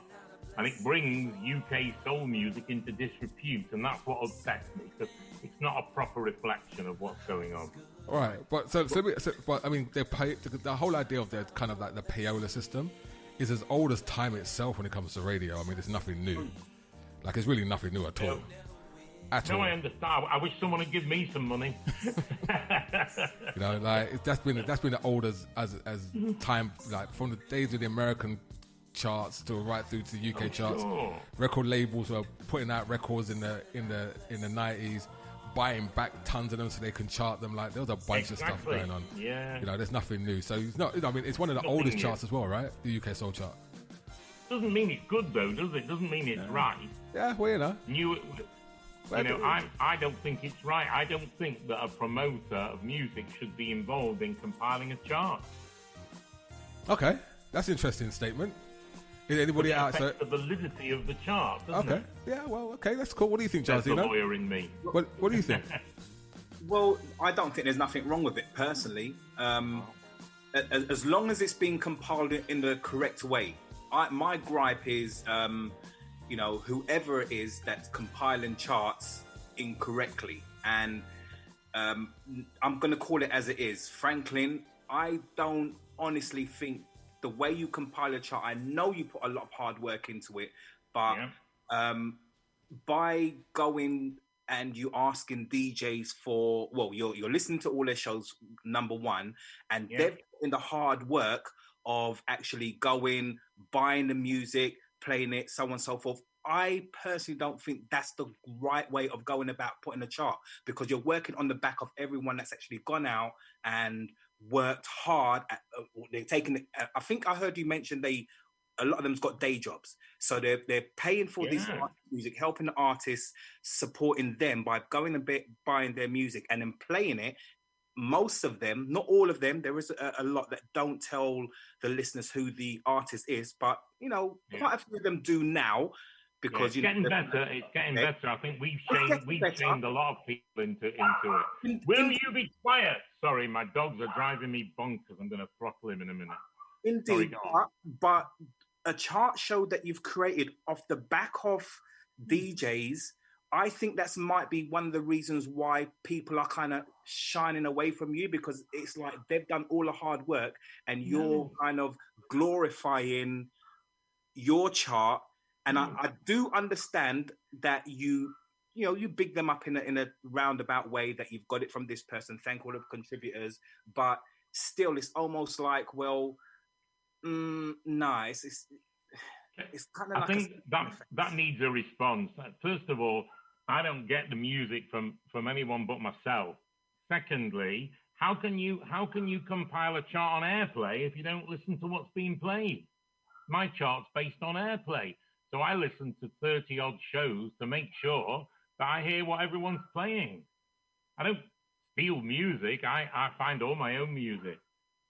Speaker 17: and it brings UK soul music into disrepute, and that's what upsets me, because it's not a proper reflection of what's going on.
Speaker 3: Right, but I mean, the whole idea of the kind of like the payola system is as old as time itself when it comes to radio. I mean, it's nothing new. Like, it's really nothing new at all.
Speaker 17: No, I understand. I wish someone would give me some money.
Speaker 3: You know, like that's been as old as time, like from the days of the American charts to right through to the UK charts.
Speaker 17: Sure.
Speaker 3: Record labels were putting out records in the 90s, buying back tons of them so they can chart them. Like, there was a bunch of stuff going on.
Speaker 17: Yeah.
Speaker 3: You know, there's nothing new. So it's not. I mean, it's one of the oldest charts as well, right? The UK Soul Chart.
Speaker 17: Doesn't mean it's good though, does it? Doesn't mean it's right.
Speaker 3: Yeah, well, you know.
Speaker 17: I don't think it's right. I don't think that a promoter of music should be involved in compiling a chart.
Speaker 3: Okay, that's an interesting statement. Is anybody out there?
Speaker 17: The validity of the chart, doesn't it?
Speaker 3: Yeah, well, okay, that's cool. What do you think,
Speaker 17: That's
Speaker 3: Jazzy?
Speaker 17: the lawyer in me.
Speaker 3: What do you think?
Speaker 18: Well, I don't think there's nothing wrong with it, personally. As long as it's being compiled in the correct way. My gripe is, whoever it is that's compiling charts incorrectly. And I'm going to call it as it is. Franklin, I don't honestly think the way you compile a chart, I know you put a lot of hard work into it, but by going and you asking DJs for, well, you're listening to all their shows, number one, and they're in the hard work of actually going, buying the music, playing it, so on and so forth. I personally don't think that's the right way of going about putting a chart, because you're working on the back of everyone that's actually gone out and worked hard. They're taking it. I think I heard you mention a lot of them's got day jobs, so they're paying for this music, helping the artists, supporting them by going a bit, buying their music and then playing it. Most of them, not all of them, there is a lot that don't tell the listeners who the artist is, but quite a few of them do now, because
Speaker 17: it's getting better. It's getting better. I think we've shamed a lot of people into it. Will you be quiet? Sorry, my dogs are driving me bonkers. I'm going to throttle him in a minute.
Speaker 18: Indeed, but a chart show that you've created off the back of DJs, I think that might be one of the reasons why people are kind of shining away from you, because it's like they've done all the hard work and you're kind of glorifying your chart. And I do understand that you big them up in a roundabout way, that you've got it from this person, thank all of the contributors, but still it's almost like, well, nice. It's kind of. I think
Speaker 17: that needs a response. First of all, I don't get the music from anyone but myself. Secondly, how can you compile a chart on airplay if you don't listen to what's being played? My chart's based on airplay, so I listen to 30 odd shows to make sure that I hear what everyone's playing. I don't steal music. I find all my own music.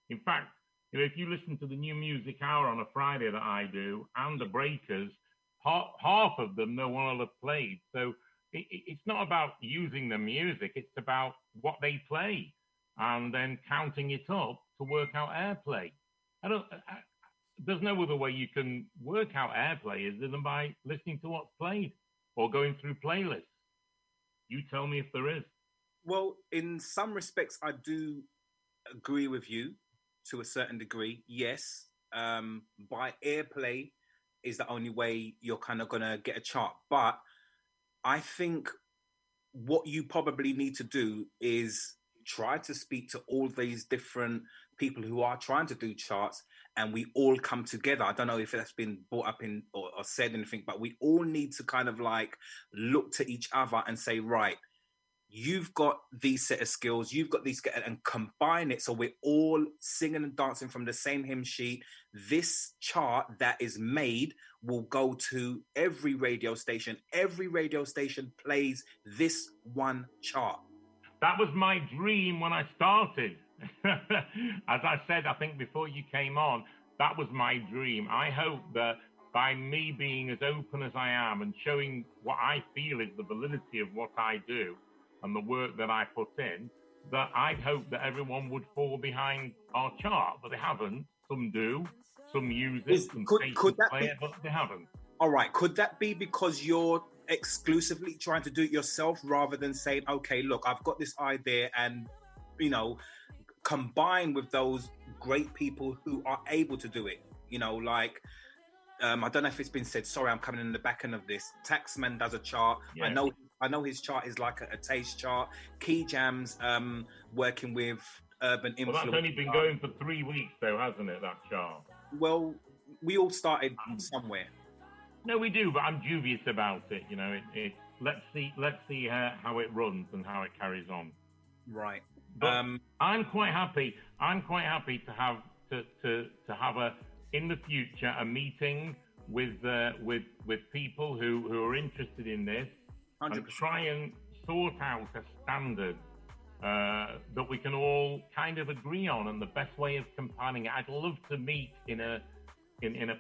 Speaker 17: In fact, if you listen to the New Music Hour on a Friday that I do, and the Breakers, half of them no one will have played. So it's not about using the music, it's about what they play and then counting it up to work out airplay. There's no other way you can work out airplay than by listening to what's played or going through playlists. You tell me if there is.
Speaker 18: Well, in some respects, I do agree with you to a certain degree. Yes, by airplay is the only way you're kind of going to get a chart. But I think what you probably need to do is try to speak to all these different people who are trying to do charts, and we all come together. I don't know if that's been brought up in or said anything, but we all need to kind of like look to each other and say, right, you've got these set of skills, you've got these, and combine it so we're all singing and dancing from the same hymn sheet. This chart that is made will go to every radio station. Every radio station plays this one chart.
Speaker 17: that was my dream when I started. As I said, I think before you came on, that was my dream. I hope that by me being as open as I am and showing what I feel is the validity of what I do and the work that I put in, that I'd hope that everyone would fall behind our chart, but they haven't. Some do, some use it, some
Speaker 18: could that
Speaker 17: play
Speaker 18: be,
Speaker 17: it, but they haven't.
Speaker 18: All right, could that be because you're exclusively trying to do it yourself rather than saying, okay, look, I've got this idea and, you know, combine with those great people who are able to do it, you know, like, I don't know if it's been said, sorry, I'm coming in the back end of this. Taxman does a chart. Yeah. I know his chart is like a taste chart. Key Jam's working with Urban Influence.
Speaker 17: Well, that's only been going for 3 weeks though, hasn't it, that chart?
Speaker 18: Well, we all started somewhere.
Speaker 17: No, we do, but I'm dubious about it. You know, let's see how it runs and how it carries on.
Speaker 18: Right.
Speaker 17: But I'm quite happy to have in the future a meeting with people who are interested in this 100%. And try and sort out a standard that we can all kind of agree on and the best way of compiling it. I'd love to meet in a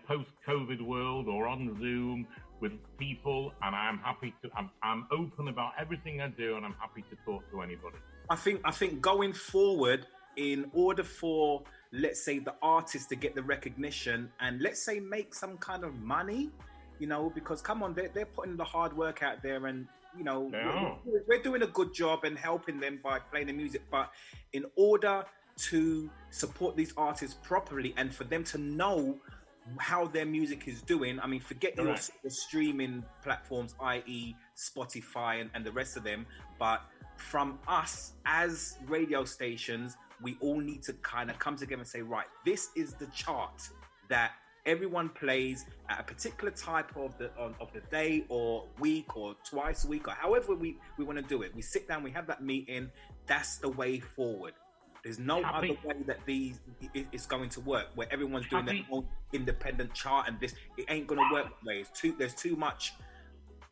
Speaker 17: post-COVID world or on Zoom with people, and I'm happy to. I'm open about everything I do, and I'm happy to talk to anybody.
Speaker 18: I think going forward, in order for, let's say, the artist to get the recognition and let's say make some kind of money, you know, because come on, they're putting the hard work out there, and you know we're doing a good job and helping them by playing the music. But in order to support these artists properly and for them to know how their music is doing, I mean, forget your streaming platforms, i.e. Spotify and the rest of them, but from us as radio stations, we all need to kind of come together and say, right, this is the chart that everyone plays at a particular type of the day or week or twice a week or however we want to do it. We sit down, we have that meeting. That's the way forward. There's no other way that it's going to work, where everyone's doing their own independent chart, and this, it ain't going to work that way. There's too much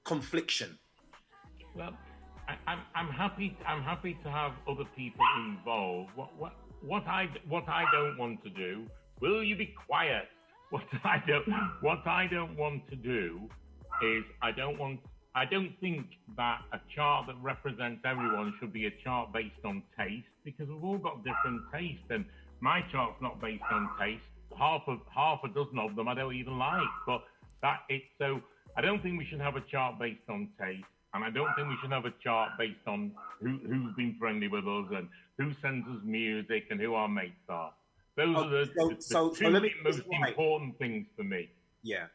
Speaker 18: confliction.
Speaker 17: Well, I'm happy to have other people involved. What I don't want to do. Will you be quiet? What I don't want to do is I don't think that a chart that represents everyone should be a chart based on taste, because we've all got different tastes, and my chart's not based on taste. Half a dozen of them I don't even like, but so I don't think we should have a chart based on taste, and I don't think we should have a chart based on who's been friendly with us and who sends us music and who our mates are. Those are the two most important things for me.
Speaker 18: Yeah.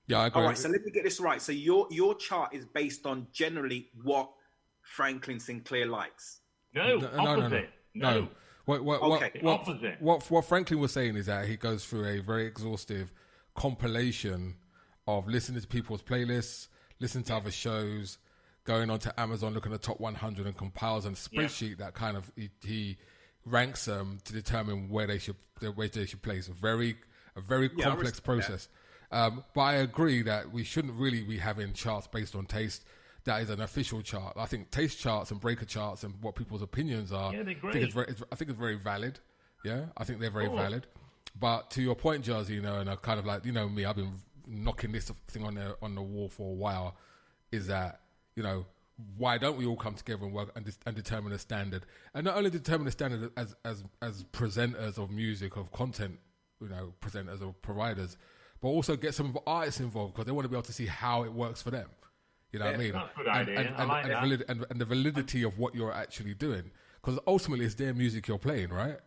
Speaker 3: Yeah, I agree.
Speaker 18: All right, so let me get this right. So your chart is based on generally what Franklin Sinclair likes.
Speaker 17: No, opposite. No.
Speaker 3: What Franklin was saying is that he goes through a very exhaustive compilation of listening to people's playlists, listening to other shows, going onto Amazon, looking at the top 100 and compiles a spreadsheet that kind of he ranks them to determine where they should place. A very complex process. But I agree that we shouldn't really be having charts based on taste. That is an official chart. I think taste charts and breaker charts and what people's opinions are,
Speaker 17: they're great.
Speaker 3: I think it's very valid. Yeah, I think they're very valid. But to your point, Jazzy, you know, and I kind of like, you know me, I've been knocking this thing on the wall for a while, is that, you know, why don't we all come together and work and determine a standard? And not only determine a standard as presenters of music, of content, you know, presenters or providers, but also get some artists involved, because they want to be able to see how it works for them. You know what I mean?
Speaker 17: That's a good idea.
Speaker 3: And the validity of what you're actually doing, because ultimately it's their music you're playing, right?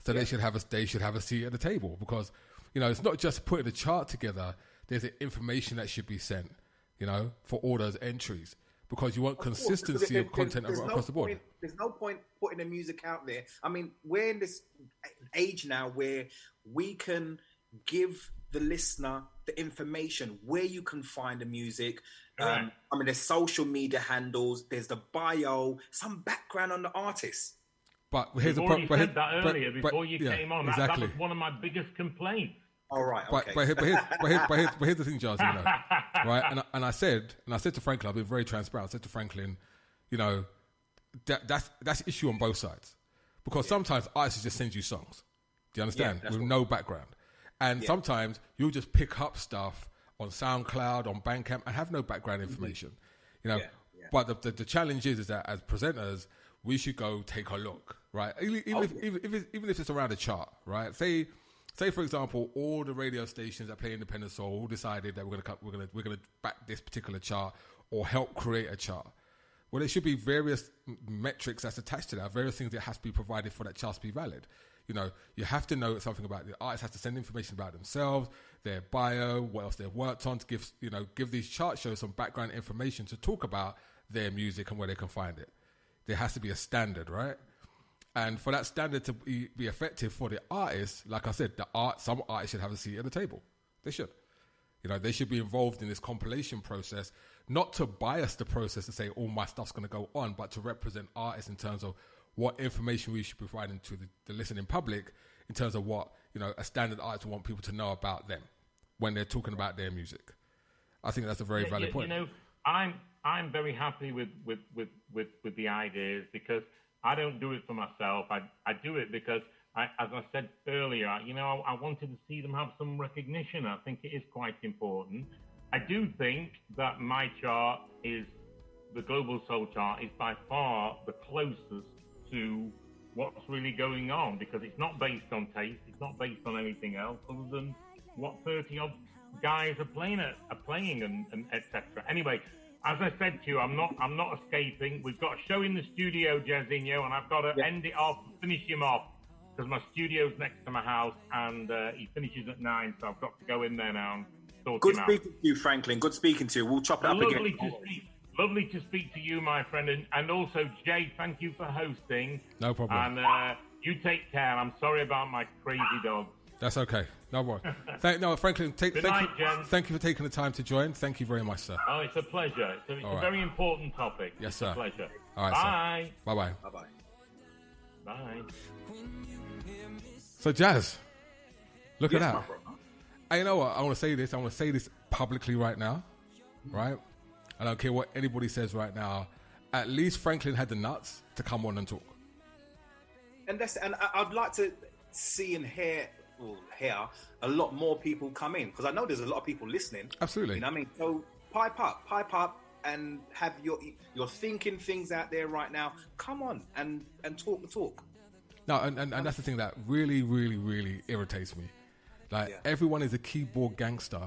Speaker 3: So they should have a seat at the table, because, you know, it's not just putting the chart together. There's information that should be sent, you know, for all those entries, because you want consistency of content across the board.
Speaker 18: There's no point putting the music out there. I mean, we're in this age now where we can give the listener the information where you can find the music. I mean, there's social media handles, there's the bio, some background on the artist.
Speaker 3: But here's
Speaker 17: You've already said that earlier before you came on.
Speaker 3: Exactly.
Speaker 17: That was one of my biggest complaints.
Speaker 18: All right, okay.
Speaker 3: But here's the thing, Jazzy, you know, right? And I said to Franklin, I've been very transparent. I said to Franklin, you know, that's issue on both sides, because sometimes artists just send you songs. Do you understand? With no background, and sometimes you'll just pick up stuff on SoundCloud, on Bandcamp, and have no background information. You know, but the challenge is that as presenters, we should go take a look, right? Even if it's around a chart, right? Say for example, all the radio stations that play independent soul all decided that we're gonna back this particular chart or help create a chart. Well, there should be various metrics that's attached to that, various things that has to be provided for that chart to be valid. You know, you have to know something about the artist, has to send information about themselves, their bio, what else they've worked on, to give these chart shows some background information to talk about their music and where they can find it. There has to be a standard, right? And for that standard to be effective for the artist, like I said, some artists should have a seat at the table. They should. You know, they should be involved in this compilation process, not to bias the process to say all my stuff's going to go on, but to represent artists in terms of what information we should be providing to the listening public in terms of what, a standard artist want people to know about them when they're talking about their music. I think that's a very valid point.
Speaker 17: I'm very happy with the ideas, because I don't do it for myself. I do it because, as I said earlier, I wanted to see them have some recognition. I think it is quite important. I do think that my chart the Global Soul Chart is by far the closest to what's really going on, because it's not based on taste, it's not based on anything else other than what 30 odd guys are playing and etc. Anyway, as I said to you, I'm not escaping. We've got a show in the studio, Jairzinho, and I've got to end it off, finish him off, because my studio's next to my house, and he finishes at 9, so I've got to go in there now and sort him out.
Speaker 18: Good speaking to you, Franklin. Good speaking to you. We'll chop it up again.
Speaker 17: Lovely to speak to you, my friend, and also Jay. Thank you for hosting.
Speaker 3: No problem.
Speaker 17: And you take care. I'm sorry about my crazy dog.
Speaker 3: That's okay. No worries. Franklin, thank you for taking the time to join. Thank you very much, sir.
Speaker 17: Oh, it's a pleasure. It's a very important topic.
Speaker 3: Yes, sir.
Speaker 17: It's a pleasure.
Speaker 3: All right,
Speaker 17: bye.
Speaker 3: Sir. Bye-bye.
Speaker 18: Bye-bye.
Speaker 17: Bye.
Speaker 3: So, Jazz, look at that. And you know what? I want to say this. I want to say this publicly right now, right? I don't care what anybody says right now. At least Franklin had the nuts to come on and talk.
Speaker 18: And I'd like to see and hear a lot more people come in, because I know there's a lot of people listening.
Speaker 3: Absolutely.
Speaker 18: You know what I mean? So pipe up and have you're thinking things out there right now. Come on and talk the talk.
Speaker 3: No, and that's the thing that really, really, really irritates me. Like, everyone is a keyboard gangster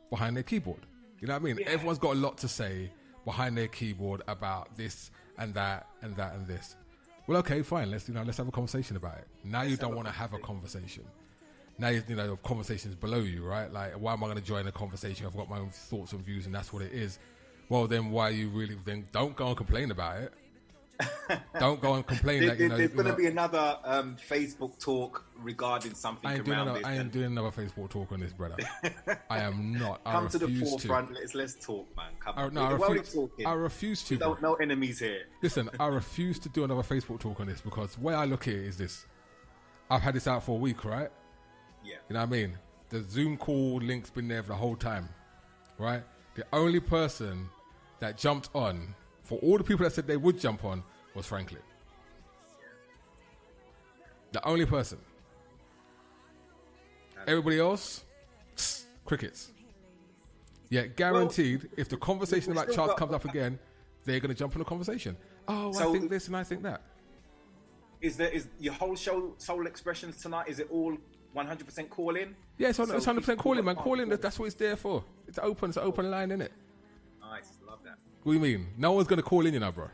Speaker 3: behind their keyboard. You know what I mean? Yeah. Everyone's got a lot to say behind their keyboard about this and that and that and this. Well, okay, fine. Let's have a conversation about it. Now you don't want to have a conversation. Now the conversation's below you, right? Like, why am I going to join a conversation? I've got my own thoughts and views, and that's what it is. Well, then why are you really? Then don't go and complain about it. Don't go and complain that
Speaker 18: there's going to be another Facebook talk regarding something
Speaker 3: I ain't doing another Facebook talk on this, brother. I am not.
Speaker 18: Come to the forefront. Let's talk, man. Come on.
Speaker 3: I refuse to.
Speaker 18: No enemies here.
Speaker 3: Listen, I refuse to do another Facebook talk on this, because the way I look at it is this: I've had this out for a week, right?
Speaker 18: Yeah.
Speaker 3: You know what I mean? The Zoom call link's been there for the whole time, right? The only person that jumped on, for all the people that said they would jump on, was Franklin. The only person. Everybody else, crickets. Yeah, guaranteed, if the conversation about charts comes up again, they're going to jump on the conversation. Oh, I think this and I think that.
Speaker 18: Is your whole show Soul Expressions tonight, is it all 100% call in?
Speaker 3: Yeah, it's 100% call in, man. Call in, that's what it's there for. It's an open line, innit?
Speaker 18: Nice, love that.
Speaker 3: What do you mean? No one's going to call in, bro.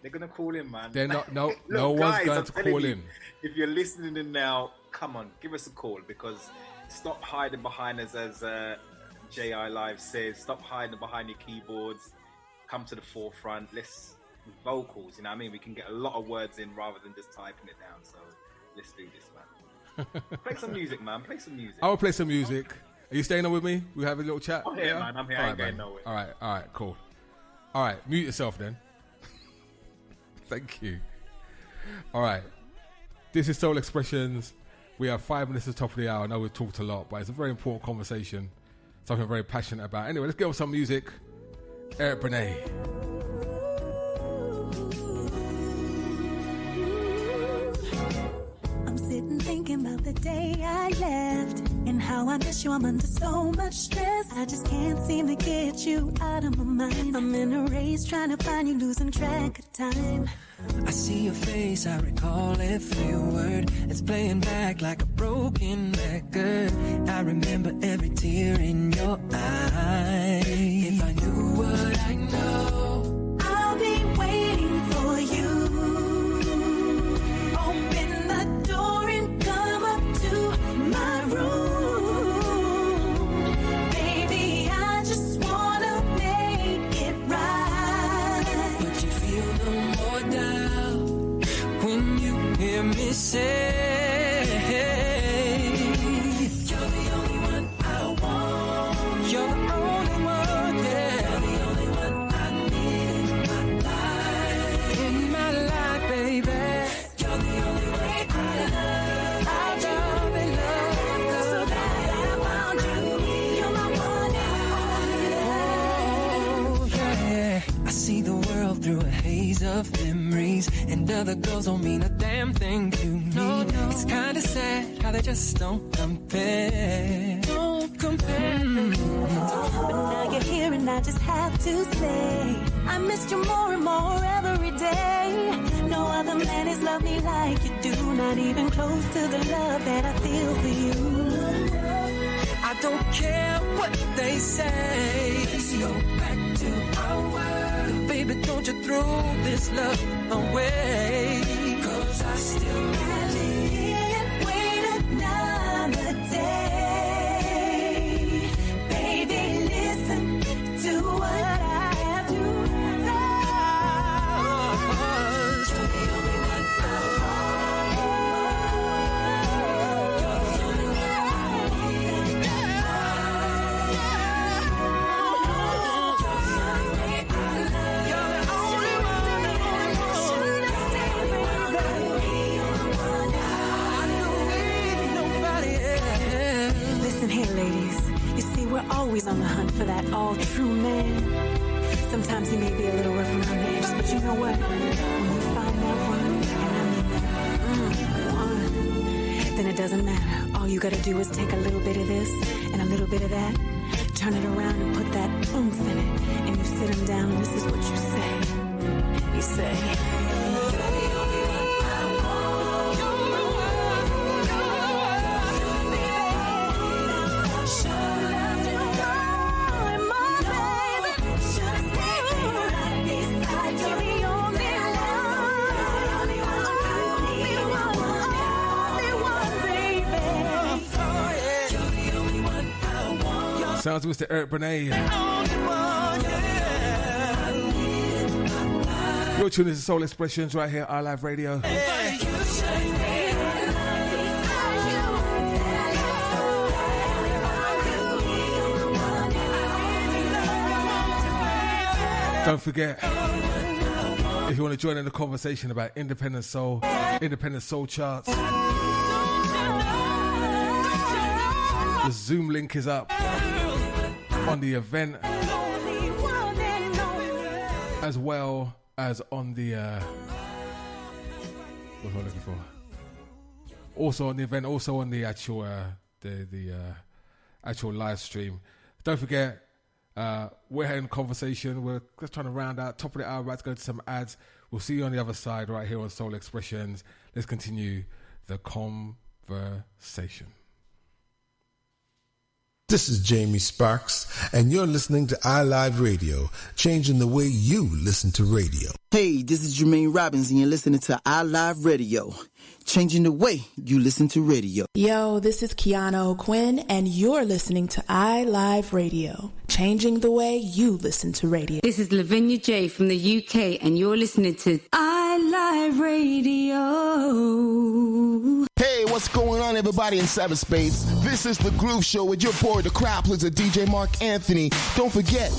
Speaker 18: They're going to call in, man.
Speaker 3: They're not. No,
Speaker 18: Look,
Speaker 3: no
Speaker 18: guys,
Speaker 3: one's going to call in.
Speaker 18: If you're listening in now, come on, give us a call, because stop hiding behind us, as iLive says. Stop hiding behind your keyboards. Come to the forefront. Let's vocals. You know what I mean? We can get a lot of words in rather than just typing it down. So let's do this, man. Play some music, man. Play some music.
Speaker 3: I will play some music. Are you staying on with me? We have a little chat.
Speaker 18: I'm here, man. I'm here. I ain't going nowhere.
Speaker 3: All right, cool. All right, mute yourself then. Thank you. All right. This is Soul Expressions. We have 5 minutes to the top of the hour. I know we've talked a lot, but it's a very important conversation. Something I'm very passionate about. Anyway, let's get on some music. Eric Benet.
Speaker 19: day I left, and how I miss you. I'm under so much stress, I just can't seem to get you out of my mind. I'm in a race trying to find you, losing track of time.
Speaker 14: I see your face, I recall every word. It's playing back like a broken record. I remember every tear in your eye. If I knew what I know,
Speaker 19: I'll be waiting for you. Open the door and come up to my room. Baby, I just wanna make it right.
Speaker 14: but you feel no more doubt when you hear me say, you're the only one I want. You're the only one, yeah. You're the only one I need in my life. In my life, baby. You're the only way I love. I love and love. So glad I found you. You're my one. Oh, yeah. I see the world through a haze of memories, and other girls don't mean a damn thing to me. No. It's kinda sad how they just don't compare. Don't compare.
Speaker 19: But now you're here and I just have to say, I missed you more and more every day. No other man has loved me like you do, not even close to the love that I feel for you.
Speaker 14: I don't care what they say. Let's go back to our world. Baby, don't you throw this love away. 'Cause I still can't
Speaker 19: Wait another day. Baby, listen to what I have to say. You're the only one I Listen here, ladies. You see, we're always on the hunt for that all-true man. Sometimes he may be a little rough around the edges, but you know what? When you find that one, and I mean that one, then it doesn't matter. All you gotta do is take a little bit of this and a little bit of that, turn it around and put that oomph in it, and you sit him down and this is what you say. You say, you're the only one I want.
Speaker 3: Sounds of Mr. Eric Benet. You're tuning to Soul Expressions right here, iLive Radio. Don't forget, if you want to join in the conversation about independent soul charts, the Zoom link is up on the event, as well as on the what am I looking for? Also on the event, also on the actual actual live stream. Don't forget, we're having conversation. We're just trying to round out top of the hour. About to go to some ads. We'll see you on the other side right here on Soul Expressions. Let's continue the conversation.
Speaker 13: This is Jamie Sparks, and you're listening to iLive Radio, changing the way you listen to radio.
Speaker 20: Hey, this is Jermaine Robbins, and you're listening to iLive Radio, changing the way you listen to radio.
Speaker 4: Yo, this is Kiana O'Quinn, and you're listening to iLive Radio, changing the way you listen to radio.
Speaker 21: This is Lavinia J from the UK, and you're listening to iLive Radio.
Speaker 13: Hey, what's going on, everybody in cyberspace? This is The Groove Show with your boy, the crowd pleaser, DJ Mark Anthony. Don't forget,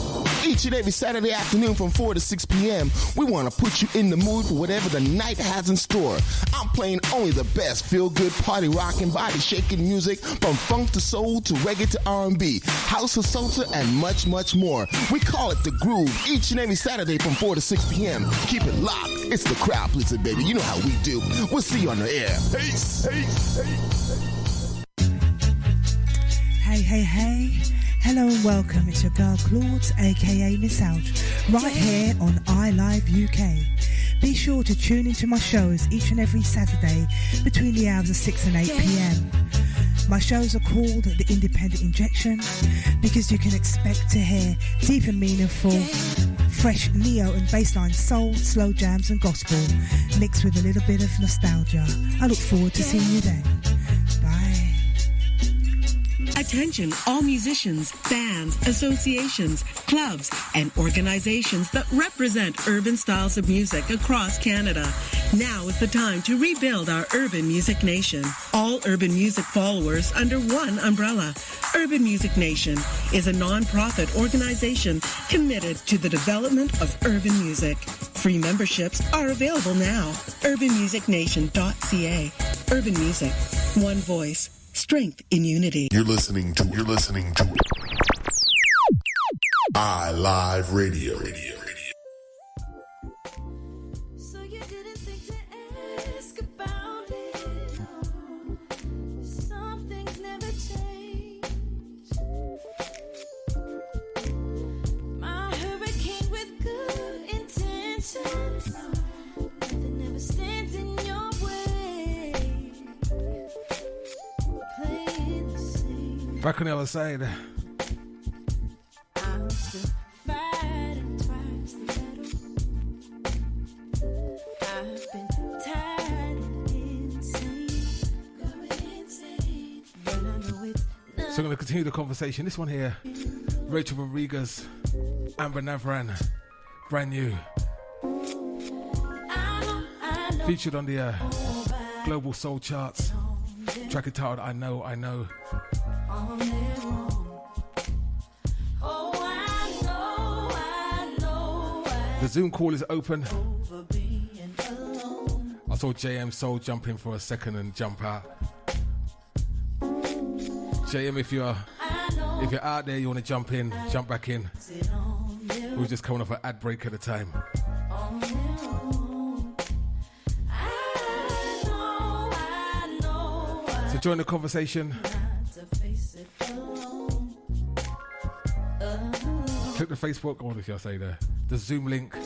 Speaker 13: each and every Saturday afternoon from 4 to 6 p.m., we want to put you in the mood for whatever the night has in store. I'm playing only the best feel-good party rocking, body-shaking music from funk to soul to reggae to R&B, house to salsa, and much, much more. We call it The Groove each and every Saturday from 4 to 6 p.m. Keep it locked. It's the crowd pleaser, baby. You know how we do. We'll see you on the air. Peace. Peace. Peace.
Speaker 1: hey, hello and welcome. It's your girl Claude, aka Miss Ouch, right here on iLive UK. Be sure to tune into my shows each and every Saturday between the hours of 6 and 8 p.m. My shows are called The Independent Injection because you can expect to hear deep and meaningful, fresh neo and bassline soul, slow jams and gospel mixed with a little bit of nostalgia. I look forward to seeing you then. Bye.
Speaker 11: Attention, all musicians, bands, associations, clubs, and organizations that represent urban styles of music across Canada. Now is the time to rebuild our urban music nation. All urban music followers under one umbrella. Urban Music Nation is a non-profit organization committed to the development of urban music. Free memberships are available now. urbanmusicnation.ca. Urban music. One voice. Strength in unity.
Speaker 22: You're listening to iLive Radio.
Speaker 16: So you didn't think to ask about it. Some things never change. My hurricane with good intentions. Nothing ever stands in your way. Playing the same.
Speaker 3: Back on the other side.
Speaker 16: I'm still fighting twice the battle. I've been tired and insane, going insane, but I know it's not.
Speaker 3: So I'm going to continue the conversation. This one here, Rachel Rodriguez, Amber Navran, brand new. Featured on the Global Soul Charts. Track entitled I Know, I Know. The Zoom call is open. I saw JM Soul jump in for a second and jump out. JM, if you're out there, you want to jump in, jump back in. We were just coming off an ad break at the time. So join the conversation. Click the Facebook, or what should I say there? The Zoom link.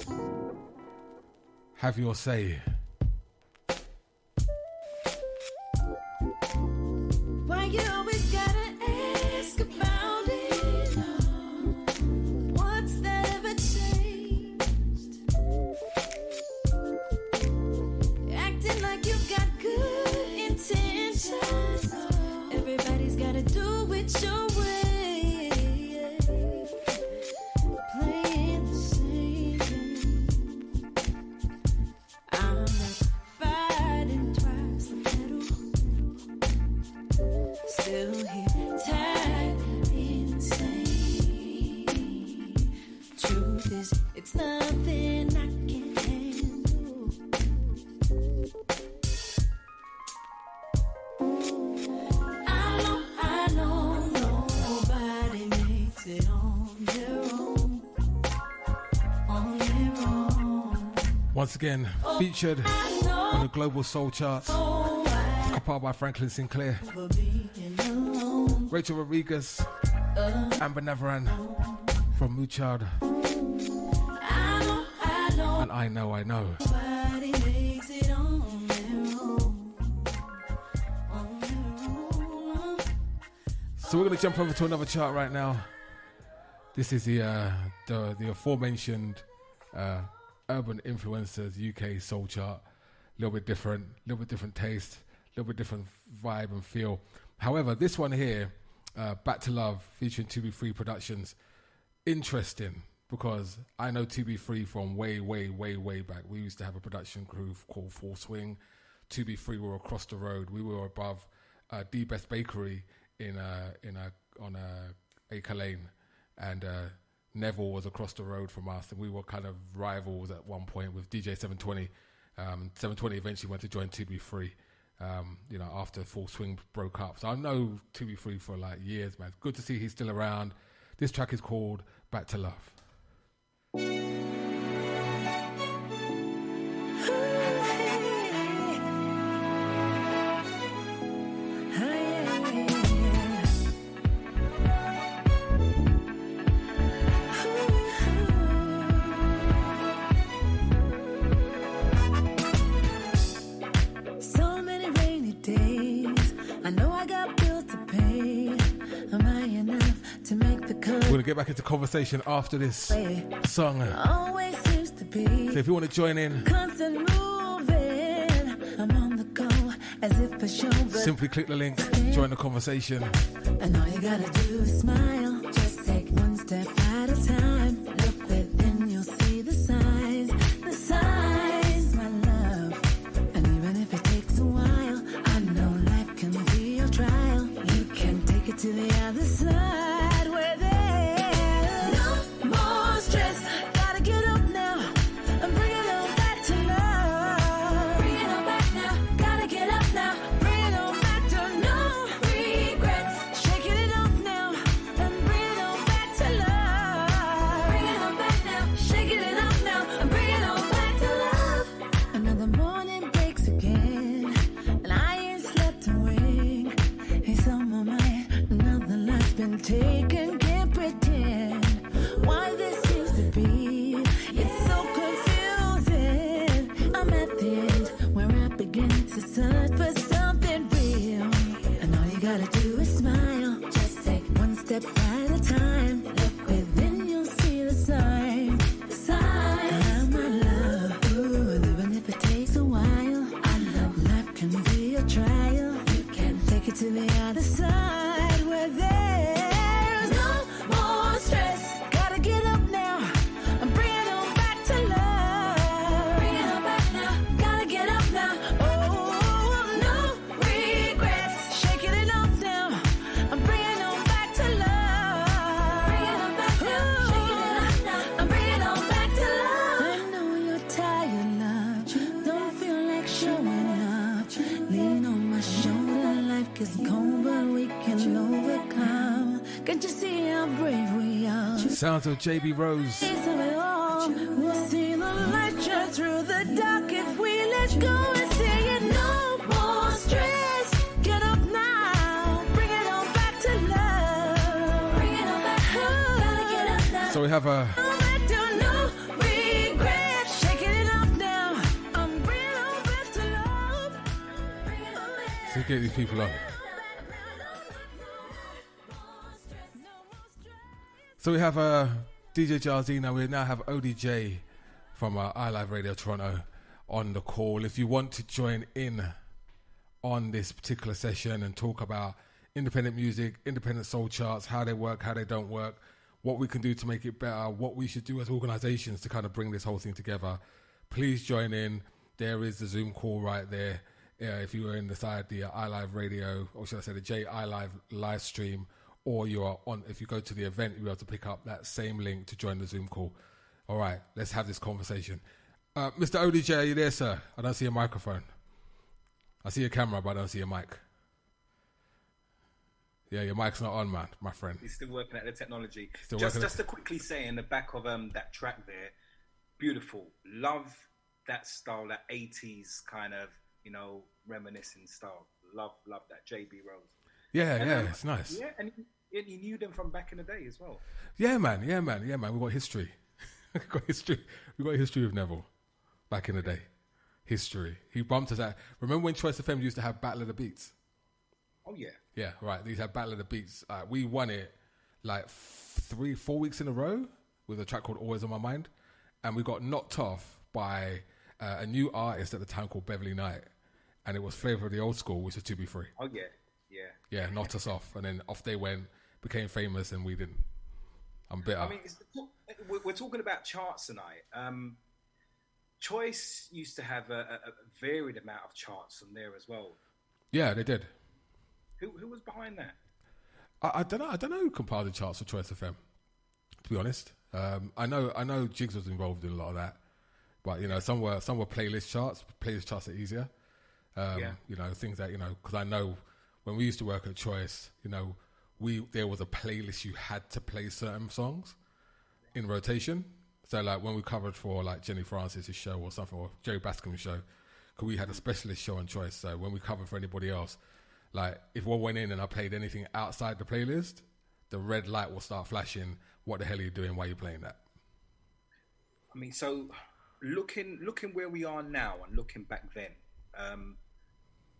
Speaker 3: Have your say.
Speaker 16: Why you always gotta ask about it? What's that ever changed? Acting like you got good intentions. Everybody's gotta do it your way. Playing the same game. I'm not fighting twice the battle. Still here, tired, insane. Truth is, it's nothing I can handle. I know, nobody makes it on their own. On their own.
Speaker 3: Once again, featured on the Global Soul Charts. Compiled by Franklin Sinclair. Rachel Rodriguez, Amber Navran from Moochard. And I Know, I Know.
Speaker 16: Nobody makes it on their own. On their own.
Speaker 3: So we're going to jump over to another chart right now. This is the aforementioned Urban Influencers UK Soul Chart. A little bit different taste, a little bit different vibe and feel. However, this one here, Back to Love, featuring 2B3 Productions, interesting because I know 2B3 from way back. We used to have a production crew called Full Swing. 2B3 were across the road. We were above The Best Bakery on Acre Lane, and Neville was across the road from us, and we were kind of rivals at one point with DJ 720. 720 eventually went to join 2B3. After Full Swing broke up. So I know 2B3 for like years, man. Good to see he's still around. This track is called Back to Love.
Speaker 2: I know I got bills to pay. Am I enough to make the cut?
Speaker 3: We're going to get back into conversation after this song.
Speaker 2: Always seems to be.
Speaker 3: So if you want to join in,
Speaker 2: constant moving. I'm on the go as if for show.
Speaker 3: Simply click the link, join the conversation.
Speaker 2: And all you gotta do is smile. Just take one step at a time. Look within, you'll see the signs, my love. And even if it takes a while, I know life can be your trial. You can take it to the other side where there's no more stress. Gotta get up now and bring it on back to love. Bring it on back now, gotta get up now. Bring it on back to no regrets. Shaking it up now and bring it on back to love. Bring it on back now, shaking it up now and bring it on back to love. Another morning breaks again and I ain't slept a wink. It's on my mind, another life's been taken. Can't pretend why this seems to be. It's so confusing. I'm at the end where I begin to search for something real. And all you gotta do is smile. Just take one step at a time. Look within, you'll see the sign. My love. Ooh, and even if it takes a while, I know life can be a trial. You can take it to the other side where there's no more stress. Gotta get up now and bring it on back to love. Bring it on back now, gotta get up now. Oh, no regrets. Shaking it up now and bring it on back to love. Bring it on back now, shaking it up now and bring it on back to love. I know you're tired, love. Don't feel like showing up. Lean on my shoulder, life gets cold, but we can overcome. Can't you see how brave we are?
Speaker 3: Sounds of JB Rose.
Speaker 2: We'll see the light shine through the dark if we let go and say it. No more stress. Get up now. Bring it on back to love. Bring it on back now. Gotta get up now.
Speaker 3: So we have a
Speaker 2: Back to no regret. Shaking it up now. I'm bringing it on back to love.
Speaker 3: to get these people on. So we have DJ Jarzina. We now have ODJ from iLive Radio Toronto on the call. If you want to join in on this particular session and talk about independent music, independent soul charts, how they work, how they don't work, what we can do to make it better, what we should do as organizations to kind of bring this whole thing together, please join in. There is the Zoom call right there. If you are inside the iLive Radio, or should I say the J iLive live stream, or you are on, if you go to the event, you'll be able to pick up that same link to join the Zoom call. All right, let's have this conversation. Mr. ODJ, are you there, sir? I don't see a microphone. I see your camera, but I don't see your mic. Yeah, your mic's not on, man, my friend.
Speaker 18: He's still working at the technology.
Speaker 3: Still
Speaker 18: Just to quickly say in the back of that track there, beautiful. Love that style, that 80s kind of, you know, reminiscing style. Love that. JB Rose.
Speaker 3: Yeah, it's nice.
Speaker 18: Yeah, and you knew them from back in the day as well.
Speaker 3: Yeah, man. We've got history. We've got history with Neville back in the day. History. He bumped us out. Remember when Choice FM used to have Battle of the Beats?
Speaker 18: Oh, yeah.
Speaker 3: Yeah, right. These had Battle of the Beats. We won it like 3-4 weeks in a row with a track called Always on My Mind. And we got knocked off by a new artist at the time called Beverly Knight. And it was Flavor of the Old School, which is To Be Free.
Speaker 18: Oh, yeah.
Speaker 3: Yeah, knocked us off. And then off they went, became famous, and we didn't. I'm bitter.
Speaker 18: I mean, we're talking about charts tonight. Choice used to have a varied amount of charts on there as well.
Speaker 3: Yeah, they did.
Speaker 18: Who was behind that?
Speaker 3: I don't know who compiled the charts for Choice FM, to be honest. I know Jigs was involved in a lot of that. But, you know, some were playlist charts. Playlist charts are easier. You know, things that, you know, because I know when we used to work at Choice, you know, there was a playlist you had to play certain songs in rotation. So, like, when we covered for, like, Jenny Francis' show or something, or Jerry Bascom's show, because we had a specialist show on Choice. So when we covered for anybody else, like, if one went in and I played anything outside the playlist, the red light will start flashing. What the hell are you doing? Why are you playing that?
Speaker 18: I mean, so looking where we are now and looking back then,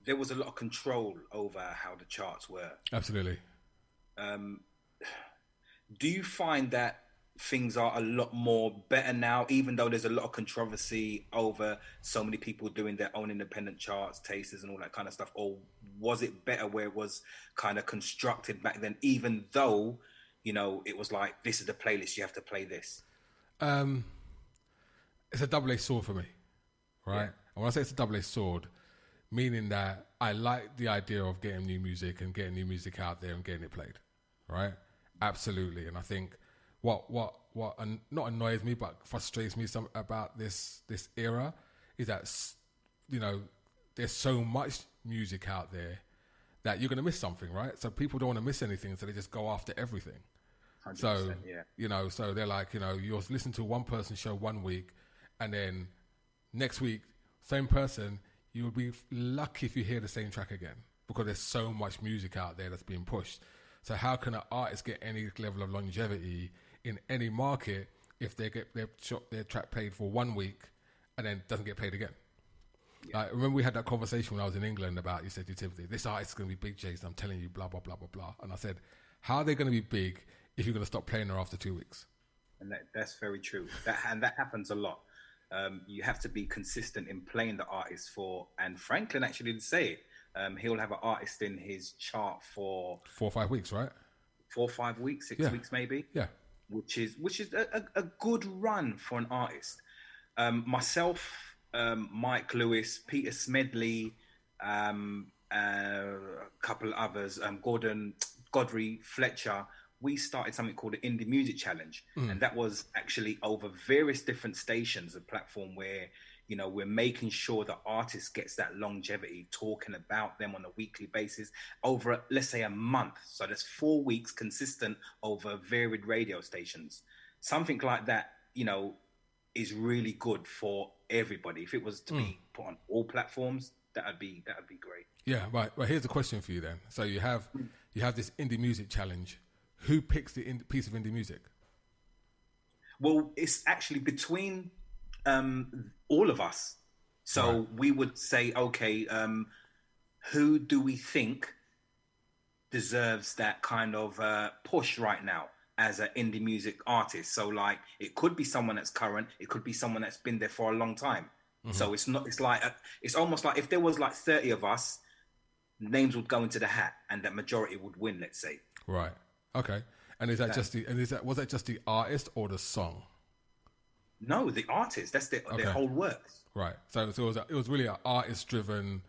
Speaker 18: there was a lot of control over how the charts were.
Speaker 3: Absolutely.
Speaker 18: Do you find that things are a lot more better now, even though there's a lot of controversy over so many people doing their own independent charts, tasters and all that kind of stuff? Or was it better where it was kind of constructed back then, even though, you know, it was like, this is the playlist, you have to play this?
Speaker 3: It's a double-edged sword for me, right? And when I say it's a double-edged sword, meaning that I like the idea of getting new music and getting new music out there and getting it played, right? Absolutely. And I think what not annoys me but frustrates me about this era is that, you know, there's so much music out there that you're going to miss something, right? So people don't want to miss anything, so they just go after everything. So, you know, so they're like, you know, you'll listen to one person's show one week, and then next week, same person, you'll be lucky if you hear the same track again, because there's so much music out there that's being pushed. So how can an artist get any level of longevity in any market if they get their track played for 1 week and then doesn't get played again? Yeah. Like, remember we had that conversation when I was in England about, you said to Timothy, this artist is going to be big, Jason, I'm telling you, blah, blah, blah, blah, blah. And I said, how are they going to be big if you're going to stop playing her after 2 weeks?
Speaker 18: And that's very true. That happens a lot. You have to be consistent in playing the artist for, and Franklin actually did say it. He'll have an artist in his chart for 4
Speaker 3: or 5 weeks, right?
Speaker 18: 4 or 5 weeks, 6 weeks maybe.
Speaker 3: Yeah.
Speaker 18: Which is a good run for an artist. Myself, Mike Lewis, Peter Smedley, a couple of others, Godfrey Fletcher, we started something called the Indie Music Challenge. And that was actually over various different stations, a platform where, you know, we're making sure the artist gets that longevity, talking about them on a weekly basis over, let's say, a month. So there's 4 weeks consistent over varied radio stations. Something like that, you know, is really good for everybody. If it was to be put on all platforms, that'd be great.
Speaker 3: Yeah, right. Well, here's a question for you then. So you have this Indie Music Challenge. Who picks the piece of indie music?
Speaker 18: Well, it's actually between all of us. So we would say, okay, who do we think deserves that kind of push right now as an indie music artist? So like, it could be someone that's current, it could be someone that's been there for a long time. So it's almost like if there was like 30 of us, names would go into the hat and that majority would win, let's say.
Speaker 3: Right. Okay. And was that just the artist or the song?
Speaker 18: No, the artist. That's their whole works.
Speaker 3: Right. So it was really an artist-driven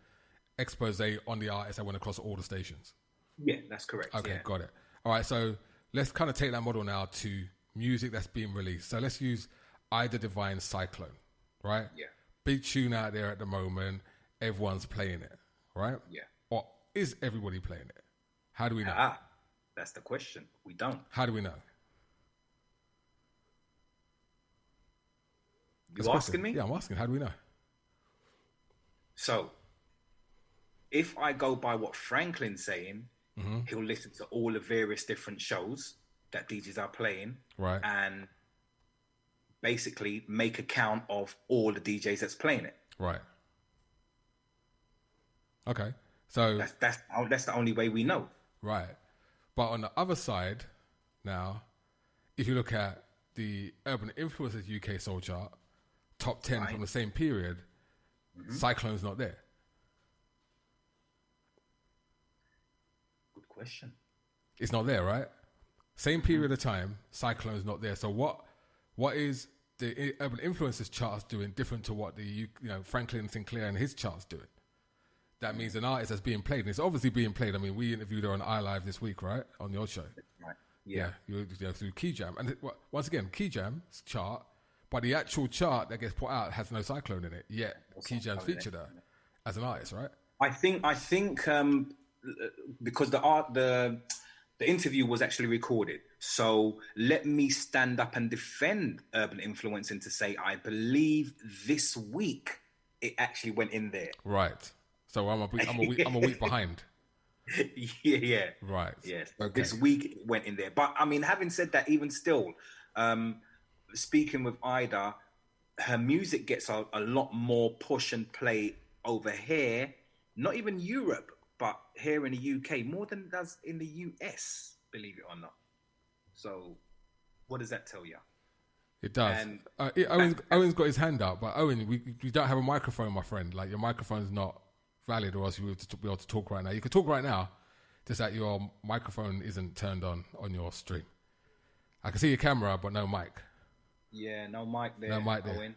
Speaker 3: expose on the artist that went across all the stations.
Speaker 18: Yeah, that's correct.
Speaker 3: Okay, got it. All right. So let's kind of take that model now to music that's being released. So let's use Ida Divine's Cyclone. Right.
Speaker 18: Yeah.
Speaker 3: Big tune out there at the moment. Everyone's playing it. Right.
Speaker 18: Yeah.
Speaker 3: Or is everybody playing it? How do we know?
Speaker 18: That's the question. We don't.
Speaker 3: How do we know?
Speaker 18: You asking me?
Speaker 3: Yeah, I'm asking. How do we know?
Speaker 18: So, if I go by what Franklin's saying, he'll listen to all the various different shows that DJs are playing,
Speaker 3: right,
Speaker 18: and basically make a count of all the DJs that's playing it.
Speaker 3: Right. Okay. So
Speaker 18: that's the only way we know.
Speaker 3: Right. But on the other side, now, if you look at the Urban Influencers UK Soul Chart, top 10 from the same period, Cyclone's not there.
Speaker 18: Good question.
Speaker 3: It's not there, right? Same period of time, Cyclone's not there. So what is the Urban Influencers charts doing different to what the Franklin Sinclair and his charts doing? That means an artist that's being played, and it's obviously being played. I mean, we interviewed her on iLive this week, right, on your show.
Speaker 18: Right.
Speaker 3: Yeah. Through Key Jam, and once again, Key Jam's chart, but the actual chart that gets put out has no Cyclone in it. Yet Key Jam featured her as an artist, right?
Speaker 18: I think because the interview was actually recorded, so let me stand up and defend Urban Influencing to say I believe this week it actually went in there.
Speaker 3: Right. So I'm a week behind.
Speaker 18: Yeah.
Speaker 3: Right.
Speaker 18: Yes.
Speaker 3: Okay.
Speaker 18: This week it went in there. But I mean, having said that, even still, speaking with Ida, her music gets a lot more push and play over here not even Europe, but here in the UK, more than it does in the US, believe it or not. So what does that tell you?
Speaker 3: It does.
Speaker 18: And
Speaker 3: Owen's got his hand up, but Owen, we don't have a microphone, my friend. Like, your microphone's not valid, or else you would be able to talk right now. You can talk right now, just that your microphone isn't turned on your stream. I can see your camera, but no mic.
Speaker 18: Yeah, no mic there.
Speaker 3: No mic there.
Speaker 18: Owen.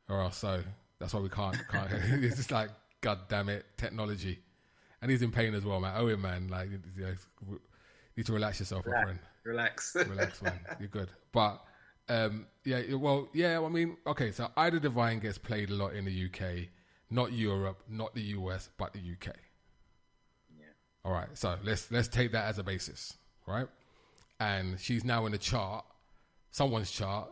Speaker 3: Or else, so that's why we can't. It's just like, God damn it, technology. And he's in pain as well, man. Owen, man, like, you need to relax yourself, my friend.
Speaker 18: Relax,
Speaker 3: man. You're good. But I mean, okay. So Ida Divine gets played a lot in the UK, not Europe, not the US, but the UK.
Speaker 18: Yeah.
Speaker 3: All right. So let's take that as a basis, right? And she's now in the chart, someone's chart,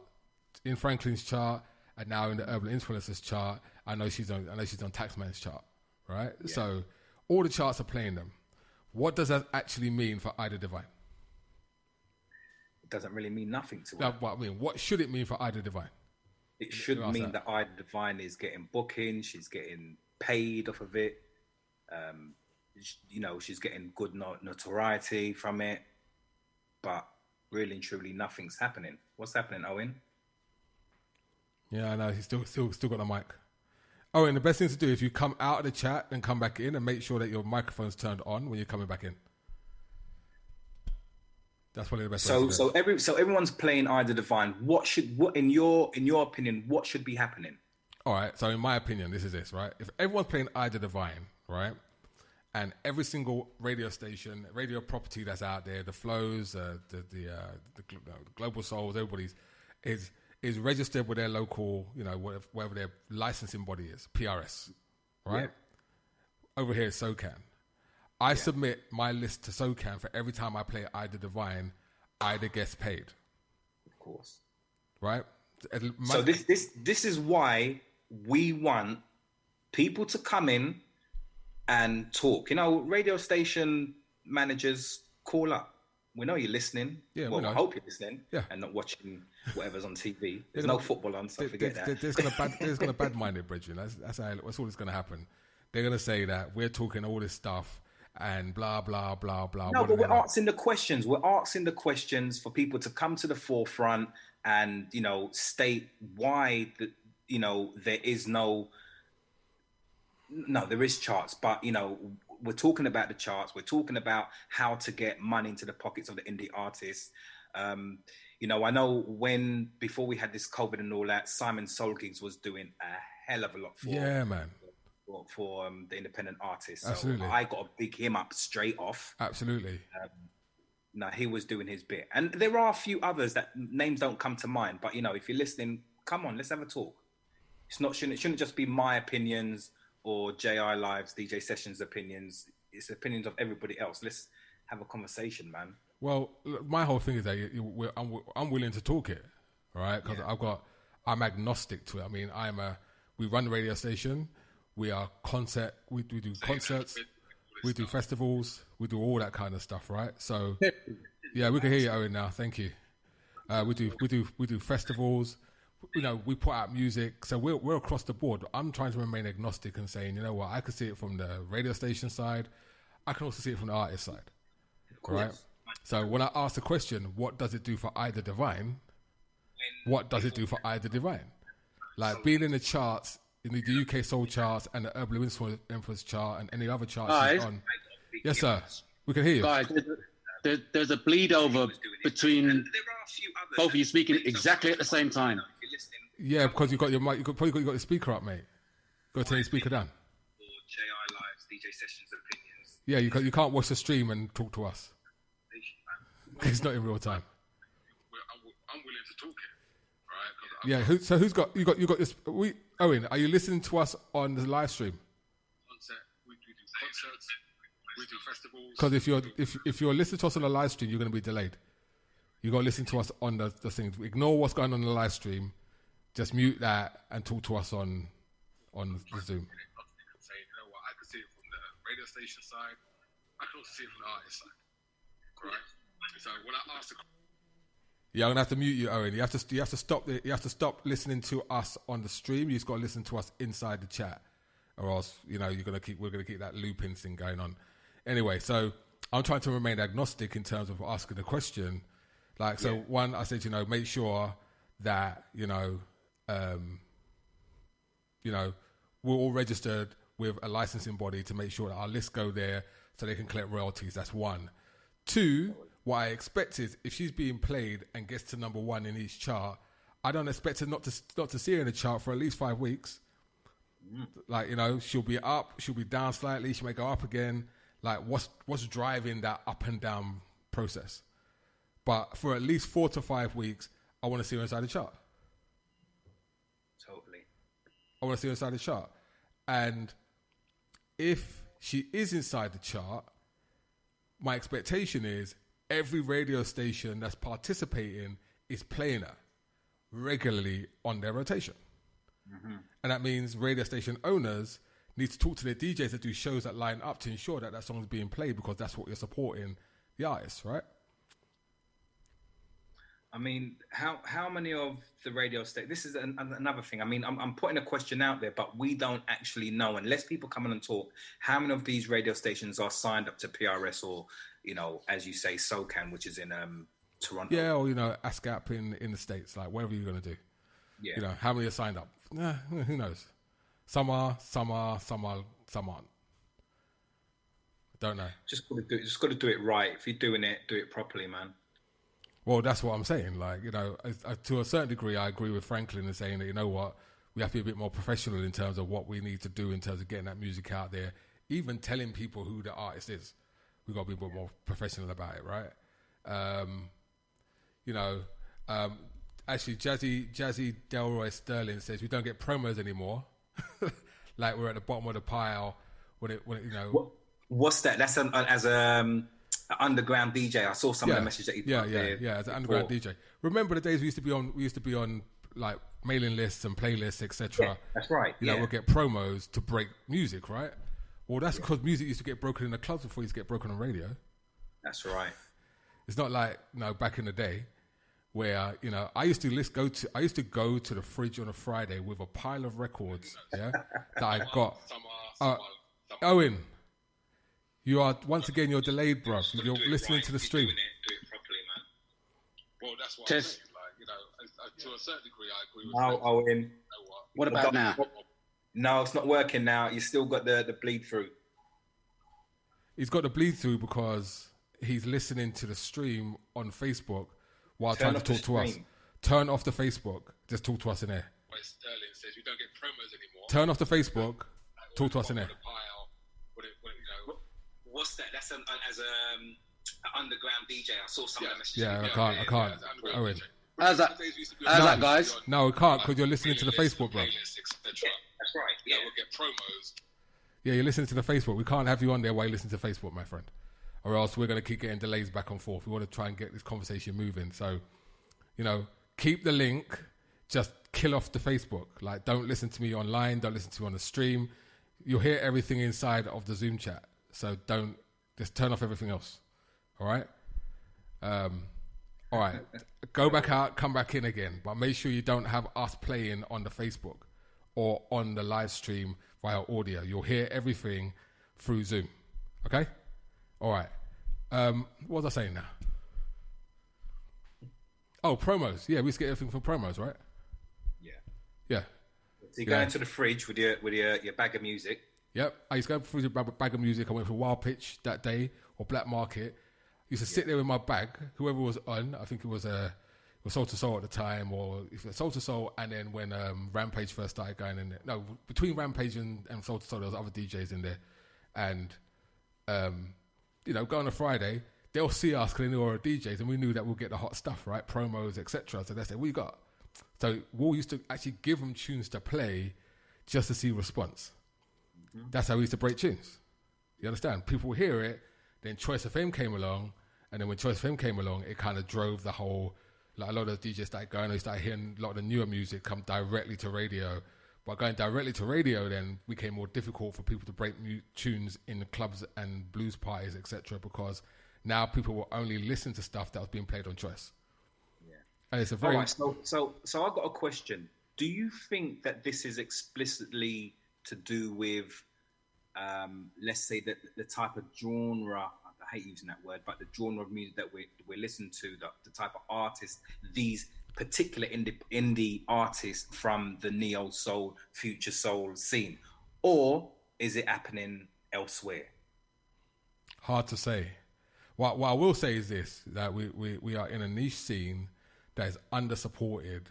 Speaker 3: in Franklin's chart, and now in the Urban Influencers chart. I know she's on Taxman's chart, right? Yeah. So all the charts are playing them. What does that actually mean for Ida Divine?
Speaker 18: It doesn't really mean nothing to her.
Speaker 3: No, but I mean, what should it mean for Ida Divine?
Speaker 18: It should mean that Ida Divine is getting bookings, she's getting paid off of it. She's getting good notoriety from it. But really and truly, nothing's happening. What's happening, Owen?
Speaker 3: Yeah, I know. He's still got the mic. Oh, and the best thing to do is you come out of the chat and come back in, and make sure that your microphone's turned on when you're coming back in. That's probably the best.
Speaker 18: So everyone's playing Ida Divine. What in your opinion, what should be happening?
Speaker 3: All right. So in my opinion, this is this, right? If everyone's playing Ida Divine, right, and every single radio station, radio property that's out there, the Flows, the Global Souls, everybody's is registered with their local, whatever their licensing body is, PRS, right? Yeah. Over here is SOCAN. I submit my list to SOCAN for every time I play Ida Divine. Ida gets paid.
Speaker 18: Of course.
Speaker 3: Right?
Speaker 18: So this is why we want people to come in and talk. Radio station managers, call up. We know you're listening. Yeah, well, I hope you're listening. Yeah. And not watching whatever's on TV. There's no football on, so forget that. There's
Speaker 3: gonna bad-mind it, Bridget. That's all that's going to happen. They're going to say that we're talking all this stuff and blah, blah, blah, blah.
Speaker 18: No, but we're asking the questions. We're asking the questions for people to come to the forefront and, state why, there is there is charts, but, we're talking about the charts. We're talking about how to get money into the pockets of the indie artists. I know before we had this COVID and all that, Simon Solgigs was doing a hell of a lot for the independent artists.
Speaker 3: Absolutely.
Speaker 18: So I got to big him up straight off.
Speaker 3: Absolutely.
Speaker 18: He was doing his bit. And there are a few others that names don't come to mind. But, if you're listening, come on, let's have a talk. It shouldn't just be my opinions or iLive's, DJ Sessions' opinions. It's opinions of everybody else. Let's have a conversation, man.
Speaker 3: Well, my whole thing is that I'm willing to talk it, right? Because I'm agnostic to it. I mean, we run the radio station. We are we do concerts, we do festivals, we do all that kind of stuff, right? So, yeah, we can hear you, Owen, now. Thank you. We do festivals. We put out music, so we're across the board. I'm trying to remain agnostic and saying, you know what, I could see it from the radio station side. I can also see it from the artist side, right? So when I ask the question, what does it do for Ida Divine? What does it do for Ida Divine? Like being in the charts, in the UK Soul charts and the Urban Influence chart and any other charts she's on. Yes, sir. We can hear you.
Speaker 5: Guys, there's a bleed over between both of you speaking exactly at the same time.
Speaker 3: Yeah, because you got your mic. You probably got your speaker up, mate. Got to turn your speaker down.
Speaker 18: iLive's, DJ Sessions' opinions.
Speaker 3: Yeah, you can't watch the stream and talk to us. It's not in real time.
Speaker 18: I'm willing to talk it,
Speaker 3: right? Yeah. So who's got you got this? Owen, are you listening to us on the live stream?
Speaker 18: We do concerts. We do festivals.
Speaker 3: Because if you're listening to us on the live stream, you're going to be delayed. You got to listen to us on the thing. Ignore what's going on the live stream. Just mute that and talk to us on the Zoom.
Speaker 18: I can say, I can see it from the radio station side. I can also see it from the artist side. Correct. So when I ask
Speaker 3: I'm gonna have to mute you, Owen. You have to stop listening to us on the stream. You've got to listen to us inside the chat. or else we're gonna keep that looping thing going on. Anyway, so I'm trying to remain agnostic in terms of asking the question. Like, so one, I said, make sure that we're all registered with a licensing body to make sure that our lists go there so they can collect royalties. That's one. Two, what I expect is if she's being played and gets to number one in each chart, I don't expect her not to see her in the chart for at least 5 weeks. Like, she'll be up, she'll be down slightly, she may go up again. Like, what's driving that up and down process? But for at least 4 to 5 weeks, I want to see her inside the chart.
Speaker 18: Totally.
Speaker 3: I want to see her inside the chart. And if she is inside the chart, my expectation is every radio station that's participating is playing her regularly on their rotation. Mm-hmm. And that means radio station owners need to talk to their DJs that do shows that line up to ensure that that song's being played, because that's what you're supporting the artist, right?
Speaker 18: I mean, how many of the radio stations... This is another thing. I mean, I'm putting a question out there, but we don't actually know, unless people come in and talk, how many of these radio stations are signed up to PRS or, as you say, SOCAN, which is in Toronto.
Speaker 3: Yeah, or, ASCAP in the States, like, whatever you're going to do. Yeah. How many are signed up? Who knows? Some are, some aren't. Don't know.
Speaker 18: Just got to do it right. If you're doing it, do it properly, man.
Speaker 3: Well, that's what I'm saying. Like, to a certain degree, I agree with Franklin in saying that, we have to be a bit more professional in terms of what we need to do in terms of getting that music out there. Even telling people who the artist is, we've got to be a bit more professional about it, right? Actually, Jazzy Delroy Sterling says we don't get promos anymore. Like, we're at the bottom of the pile when it.
Speaker 18: What's that? That's as an underground DJ. I saw some of the message that you put there.
Speaker 3: Yeah, as an underground DJ. Remember the days we used to be on like mailing lists and playlists, etc.
Speaker 18: Yeah, that's right.
Speaker 3: We'll get promos to break music, right? Well, that's because music used to get broken in the clubs before it used to get broken on radio.
Speaker 18: That's right.
Speaker 3: It's not like back in the day where I used to go to the fridge on a Friday with a pile of records, that I got. Owen, you are once again you're delayed, bruv. You're listening to the stream.
Speaker 18: Do it properly, man.
Speaker 3: Well, that's what I'm saying. Like, to a certain degree, I agree with
Speaker 18: you. Owen.
Speaker 5: What about now?
Speaker 18: No, it's not working now. You still got the bleed through.
Speaker 3: He's got the bleed through because he's listening to the stream on Facebook while trying to talk to us. Turn off the Facebook. Just talk to us in there. Sterling says we don't get promos anymore. Turn off the Facebook. Talk to us in there.
Speaker 18: What's that? That's as an underground DJ. I saw some of the messages.
Speaker 3: Yeah, I can't. Owen.
Speaker 5: How's that, guys?
Speaker 3: No, we can't because you're listening to the Facebook, bro.
Speaker 18: That's right. Yeah,
Speaker 3: we'll get promos. Yeah, you're listening to the Facebook. We can't have you on there while you listen to Facebook, my friend. Or else we're going to keep getting delays back and forth. We want to try and get this conversation moving. So, keep the link. Just kill off the Facebook. Like, don't listen to me online. Don't listen to me on the stream. You'll hear everything inside of the Zoom chat. So just turn off everything else. All right? All right. Go back out, come back in again. But make sure you don't have us playing on the Facebook or on the live stream via audio. You'll hear everything through Zoom. Okay? All right. What was I saying now? Oh, promos. Yeah, we used to get everything from promos, right? Yeah.
Speaker 18: So you go into the fridge with your bag of music.
Speaker 3: Yep. I used to go through the bag of music. I went for Wild Pitch that day or Black Market. I used to sit there with my bag. Whoever was on, I think it was Soul to Soul at the time, or if it was Soul to Soul, and then when Rampage first started going in there. No, between Rampage and Soul to Soul, there was other DJs in there. And, go on a Friday, they'll see us because they know we're DJs, and we knew that we'll get the hot stuff, right? Promos, etc. So they say, what you got? So we used to actually give them tunes to play just to see response. Mm-hmm. That's how we used to break tunes. You understand? People would hear it, then Choice FM came along, and then when Choice FM came along, it kind of drove the whole, like a lot of DJs started going, they started hearing a lot of the newer music come directly to radio. But going directly to radio then became more difficult for people to break tunes in the clubs and blues parties, etc. because now people will only listen to stuff that was being played on Choice.
Speaker 18: Yeah.
Speaker 3: And it's a very...
Speaker 18: All right, so I've got a question. Do you think that this is explicitly to do with, let's say, the type of genre. I hate using that word, but the genre of music that we're listening to, the type of artists, these particular indie artists from the neo soul, future soul scene, or is it happening elsewhere?
Speaker 3: Hard to say. What I will say is this, that we are in a niche scene that is under-supported,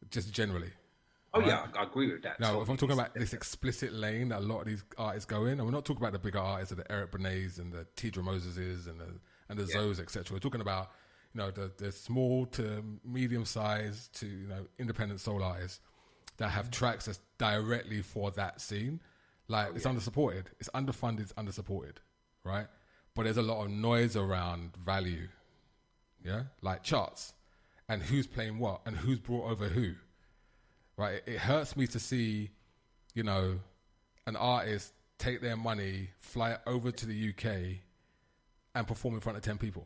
Speaker 3: just generally.
Speaker 18: Oh,
Speaker 3: right?
Speaker 18: yeah, I agree with that.
Speaker 3: Now,
Speaker 18: totally.
Speaker 3: if I'm talking about this explicit lane that a lot of these artists go in, and we're not talking about the bigger artists, the Eric Benets and the Tidra Moseses and the Zoes, etc. We're talking about, the small to medium-sized to, independent soul artists that have tracks that's directly for that scene. It's under-supported. It's underfunded, it's under-supported, right? But there's a lot of noise around value, yeah? Like charts, and who's playing what, and who's brought over who, right? It hurts me to see, an artist take their money, fly over to the UK, and perform in front of 10 people.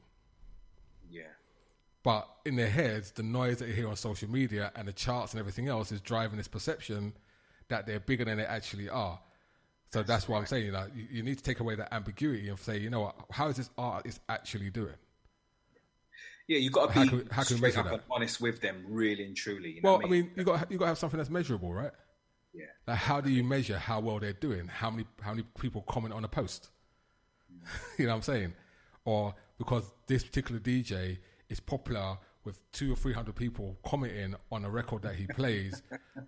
Speaker 18: Yeah.
Speaker 3: But in their heads, the noise that you hear on social media and the charts and everything else is driving this perception that they're bigger than they actually are. So that's what I'm saying. You need to take away that ambiguity and say, how is this artist actually doing?
Speaker 18: Yeah, you've got to be
Speaker 3: how can we
Speaker 18: straight
Speaker 3: measure
Speaker 18: up
Speaker 3: that?
Speaker 18: and honest with them, really and truly.
Speaker 3: Well, I mean, you got to have something that's measurable, right?
Speaker 18: Yeah.
Speaker 3: Like, how do you measure how well they're doing? How many people comment on a post? You know what I'm saying? Or because this particular DJ is popular with 200 or 300 people commenting on a record that he plays,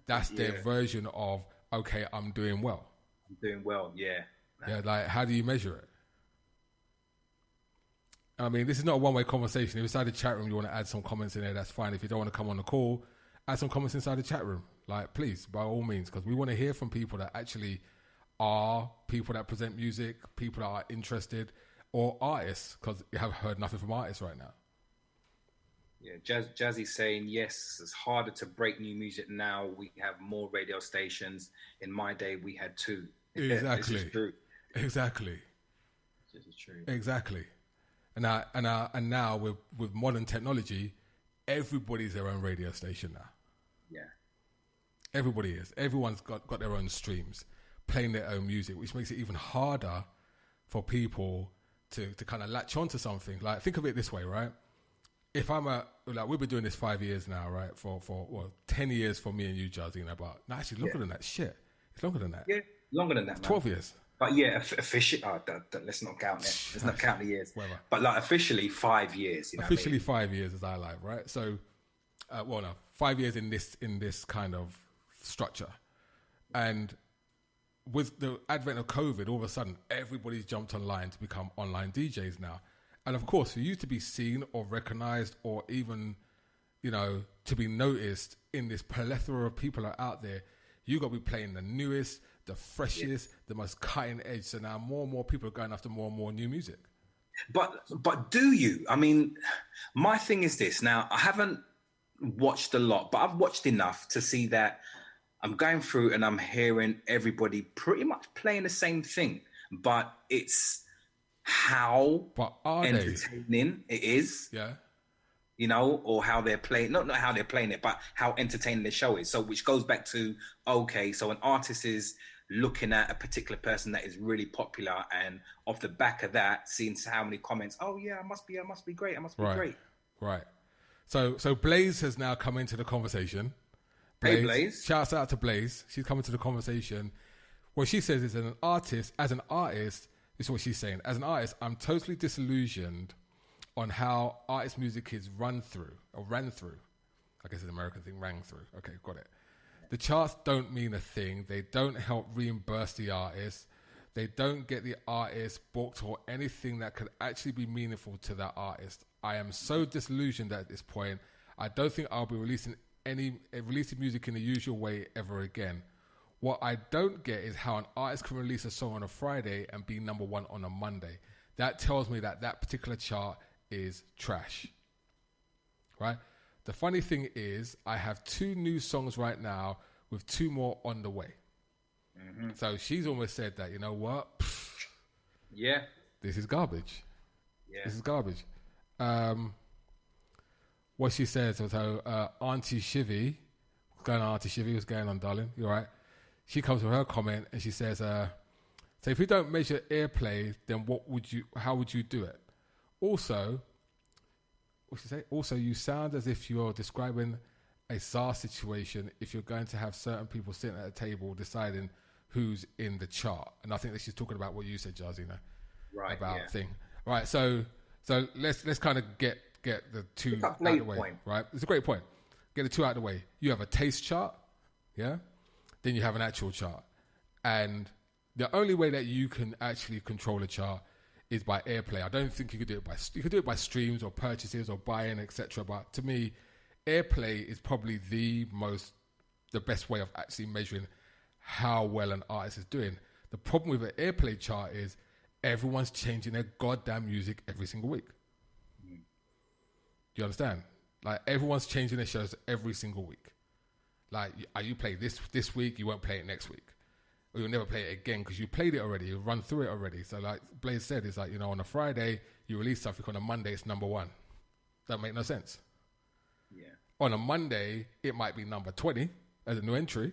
Speaker 3: that's their version of, okay, I'm doing well.
Speaker 18: I'm doing well, yeah.
Speaker 3: Yeah, like, how do you measure it? I mean, this is not a one-way conversation. If inside the chat room you want to add some comments in there, that's fine. If you don't want to come on the call, add some comments inside the chat room. Like, please, by all means, because we want to hear from people that actually are people that present music, people that are interested, or artists, because you have heard nothing from artists right now.
Speaker 18: Yeah, Jazzy's saying, yes, it's harder to break new music now. We have more radio stations. In my day, we had 2.
Speaker 3: Exactly.
Speaker 18: This is true.
Speaker 3: Exactly.
Speaker 18: This is true.
Speaker 3: Exactly. And now with modern technology, everybody's their own radio station now.
Speaker 18: Yeah.
Speaker 3: Everybody is. Everyone's got their own streams, playing their own music, which makes it even harder for people to kind of latch onto something. Like, think of it this way, right? If we've been doing this 5 years now, right? For 10 years for me and you, Jazzy, but no, actually longer than that. Shit, it's longer than that.
Speaker 18: Yeah, longer than that.
Speaker 3: It's 12 years.
Speaker 18: But yeah, officially, let's not count it. Let's not count the years.
Speaker 3: Whatever.
Speaker 18: But officially 5 years.
Speaker 3: Officially 5 years is iLive, right? So, 5 years in this kind of structure, and with the advent of COVID, all of a sudden everybody's jumped online to become online DJs now. And of course, for you to be seen or recognized or even, to be noticed in this plethora of people that are out there, you got to be playing the newest, the freshest, the most cutting edge. So now more and more people are going after more and more new music.
Speaker 18: But do you? I mean, my thing is this. Now, I haven't watched a lot, but I've watched enough to see that I'm going through and I'm hearing everybody pretty much playing the same thing. But it's how entertaining it is.
Speaker 3: Yeah.
Speaker 18: Or how they're playing, not how they're playing it, but how entertaining the show is. So which goes back to, okay, so an artist is looking at a particular person that is really popular, and off the back of that, seeing how many comments, oh yeah, I must be great, I must be great.
Speaker 3: Right. So Blaze has now come into the conversation.
Speaker 18: Hey, Blaze.
Speaker 3: Shouts out to Blaze. She's come into the conversation. What she says is, as an artist, this is what she's saying. As an artist, I'm totally disillusioned on how artist music is ran through. I guess it's an American thing, rang through. Okay, got it. The charts don't mean a thing. They don't help reimburse the artist. They don't get the artist booked or anything that could actually be meaningful to that artist. I am so disillusioned at this point. I don't think I'll be releasing music in the usual way ever again. What I don't get is how an artist can release a song on a Friday and be number 1 on a Monday. That tells me that particular chart is trash, right? The funny thing is, I have 2 new songs right now with 2 more on the way. Mm-hmm. So she's almost said that, you know what?
Speaker 18: Yeah.
Speaker 3: This is garbage.
Speaker 18: Yeah.
Speaker 3: This is garbage. What she says was, Auntie Shivy, what's going on, Auntie Shivy? What's going on, darling? You all right? she comes with her comment and she says, so if you don't measure airplay, then how would you do it? Also, what she say? Also, you sound as if you're describing a SAR situation if you're going to have certain people sitting at a table deciding who's in the chart. And I think that she's talking about what you said, Jarzina, about thing. Right, so let's kind of get the two out of the way.
Speaker 18: Point.
Speaker 3: Right, it's a great point. Get the two out of the way. You have a taste chart, yeah? Then you have an actual chart. And the only way that you can actually control a chart is by airplay. I don't think you could do it by streams or purchases or buying, etc. But to me, airplay is probably the best way of actually measuring how well an artist is doing. The problem with an airplay chart is everyone's changing their goddamn music every single week. Do you understand? Like, everyone's changing their shows every single week. Like, you play this week, you won't play it next week. Or you'll never play it again because you played it already, you run through it already. So like Blaze said, it's like, on a Friday, you release something, on a Monday, it's number 1. That make no sense.
Speaker 18: Yeah.
Speaker 3: On a Monday, it might be number 20 as a new entry,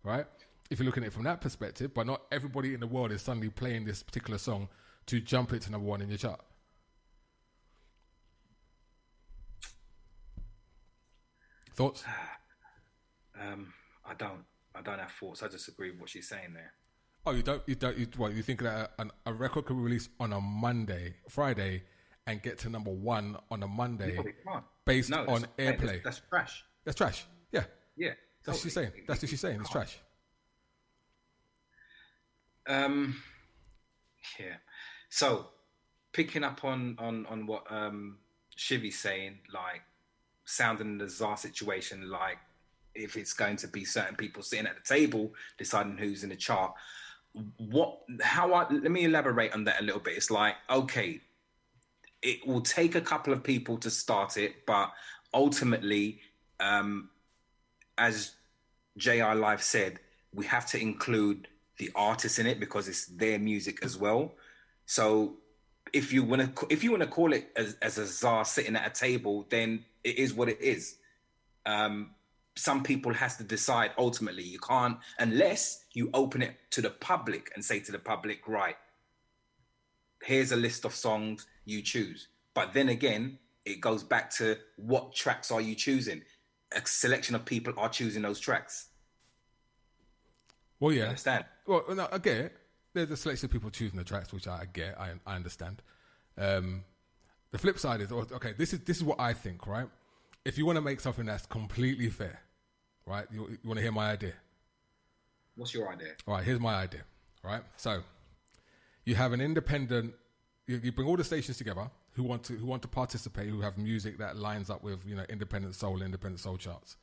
Speaker 3: right? If you're looking at it from that perspective, but not everybody in the world is suddenly playing this particular song to jump it to number 1 in your chart. Thoughts?
Speaker 18: I don't have thoughts. I just agree with what she's saying there.
Speaker 3: Oh, you think that a record could be released on a Friday, and get to number 1 on a Monday based on airplay?
Speaker 18: That's trash.
Speaker 3: That's trash. Yeah.
Speaker 18: Yeah.
Speaker 3: That's what she's saying. That's what she's saying. It's trash.
Speaker 18: Yeah. So, picking up on what Shivy's saying, like sounding the ZAR situation, like if it's going to be certain people sitting at the table deciding who's in the chart. Let me elaborate on that a little bit. It's like, okay, it will take a couple of people to start it, but ultimately, as iLive said, we have to include the artists in it because it's their music as well. So if you want to call it as a ZAR sitting at a table, then it is what it is. Some people has to decide ultimately. You can't, unless you open it to the public and say to the public, right, here's a list of songs, you choose. But then again, it goes back to what tracks are you choosing? A selection of people are choosing those tracks.
Speaker 3: Well, yeah.
Speaker 18: You understand?
Speaker 3: Well, no, I get it. There's a selection of people choosing the tracks, which I get. I understand. The flip side is, okay, this is what I think, right? If you want to make something that's completely fair, right? You want to hear my idea?
Speaker 18: What's your idea?
Speaker 3: All right, here's my idea, right? So you have an independent, you bring all the stations together who want to participate, who have music that lines up with, independent soul charts.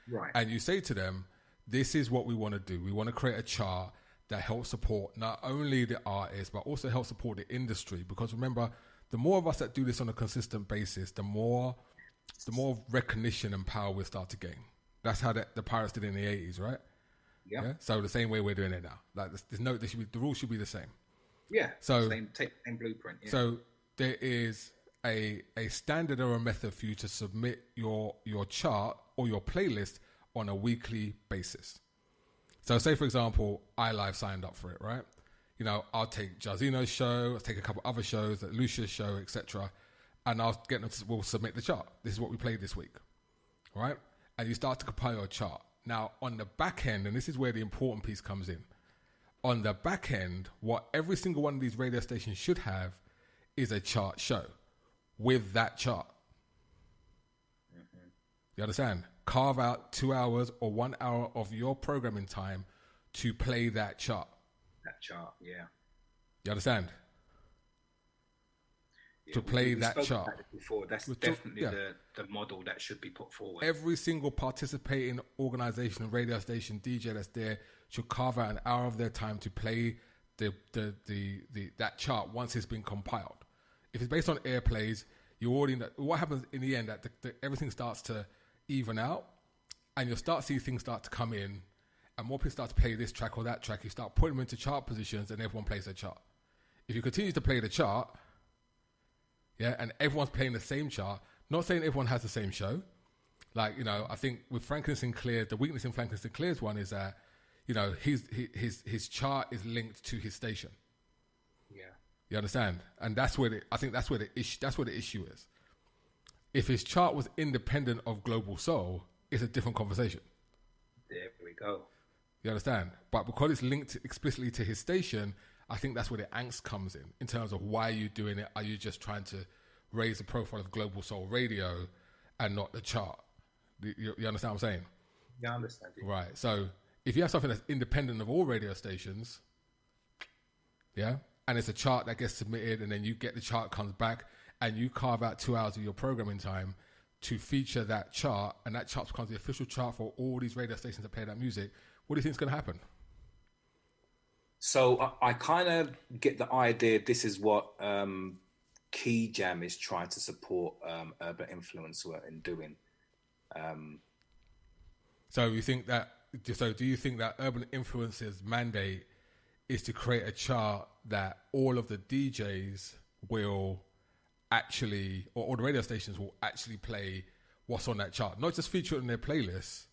Speaker 18: Right.
Speaker 3: And you say to them, this is what we want to do. We want to create a chart that helps support not only the artists, but also help support the industry. Because remember, the more of us that do this on a consistent basis, the more recognition and power we'll start to gain. That's how the Pirates did in the 80s, right?
Speaker 18: Yep.
Speaker 3: Yeah. So the same way we're doing it now. Like the rules should be the same.
Speaker 18: Yeah.
Speaker 3: So
Speaker 18: same blueprint. Yeah.
Speaker 3: So there is a standard or a method for you to submit your chart or your playlist on a weekly basis. So say, for example, iLive signed up for it, right? I'll take Jarzino's show, I'll take a couple other shows, Lucia's show, etc., and I'll get them we'll submit the chart. This is what we played this week, right? And you start to compile your chart. Now, on the back end, and this is where the important piece comes in, on the back end, what every single one of these radio stations should have is a chart show with that chart. Mm-hmm. You understand? Carve out 2 hours or 1 hour of your programming time to play that chart.
Speaker 18: That chart, yeah.
Speaker 3: You understand?
Speaker 18: Yeah,
Speaker 3: to play that chart.
Speaker 18: About it before. That's definitely the model that should be put forward.
Speaker 3: Every single participating organization, radio station, DJ that's there should carve out an hour of their time to play that chart once it's been compiled. If it's based on airplays, you already know what happens in the end. That everything starts to even out, and you'll start to see things start to come in, and more people start to play this track or that track. You start putting them into chart positions, and everyone plays their chart. If you continue to play the chart, and everyone's playing the same chart, not saying everyone has the same show. Like, I think with Franklin Sinclair, the weakness in Franklin Sinclair's one is that his chart is linked to his station.
Speaker 18: Yeah.
Speaker 3: You understand? And that's where I think that's where the issue is. If his chart was independent of Global Soul, it's a different conversation.
Speaker 18: There we go.
Speaker 3: You understand? But because it's linked explicitly to his station, I think that's where the angst comes in terms of why are you doing it? Are you just trying to raise the profile of Global Soul Radio and not the chart? You understand what I'm saying?
Speaker 18: Yeah, I understand you.
Speaker 3: Right. So if you have something that's independent of all radio stations, yeah, and it's a chart that gets submitted and then you get the chart comes back and you carve out 2 hours of your programming time to feature that chart, and that chart becomes the official chart for all these radio stations that play that music, what do you think is going to happen?
Speaker 18: So I kind of get the idea this is what Key Jam is trying to support Urban Influencer in doing.
Speaker 3: So do you think that Urban Influencer's mandate is to create a chart that all of the DJs will actually, or all the radio stations will actually play what's on that chart, not just feature it in their playlists,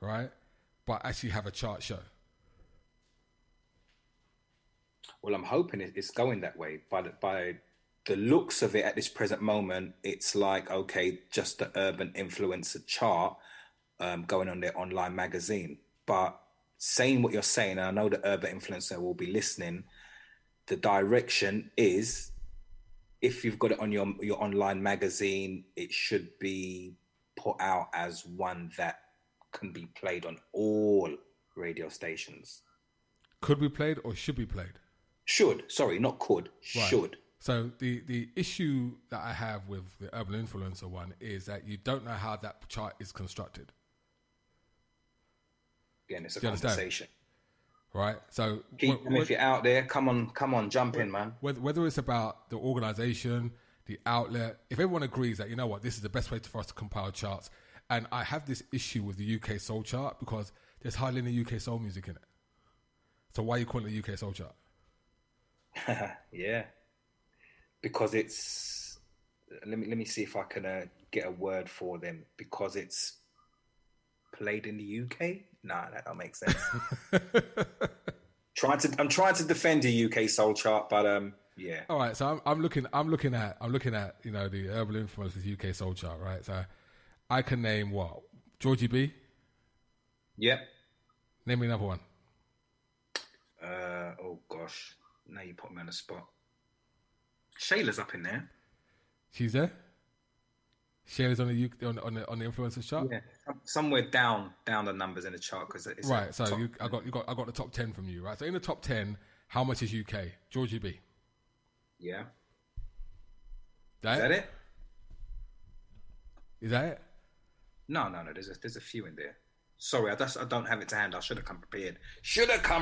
Speaker 3: right? But actually have a chart show.
Speaker 18: Well, I'm hoping it's going that way. By the looks of it at this present moment, it's like, okay, just the Urban Influencer chart going on their online magazine. But saying what you're saying, and I know the Urban Influencer will be listening, the direction is, if you've got it on your online magazine, it should be put out as one that can be played on all radio stations.
Speaker 3: Could be played or should be played?
Speaker 18: Should. Sorry, not could. Right. Should.
Speaker 3: So the issue that I have with the Urban Influencer one is that you don't know how that chart is constructed.
Speaker 18: Again, it's a conversation.
Speaker 3: Right? So
Speaker 18: if you're out there, come on, jump in, man.
Speaker 3: Whether it's about the organisation, the outlet, if everyone agrees that, you know what, this is the best way for us to compile charts. And I have this issue with the UK Soul chart because there's hardly any UK Soul music in it. So why are you calling it the UK Soul chart?
Speaker 18: Yeah. Because it's... Let me see if I can get a word for them. Because it's played in the UK? Nah, that don't make sense. I'm trying to defend the UK Soul chart, but yeah.
Speaker 3: All right, so I'm looking at the Urban Influence's UK Soul chart, right? So I can name what? Georgie B?
Speaker 18: Yep.
Speaker 3: Name me another one.
Speaker 18: Oh gosh, now you put me on the spot. Shayla's up in there.
Speaker 3: She's there. Shayla's on the influencers chart.
Speaker 18: Yeah, somewhere down the numbers in the chart because it's
Speaker 3: right. So I got the top 10 from you, right? So in the top 10, how much is UK? Georgie B.
Speaker 18: Yeah.
Speaker 3: Is that it? Is that it?
Speaker 18: No. There's a few in there. Sorry, I don't have it to hand. I should have come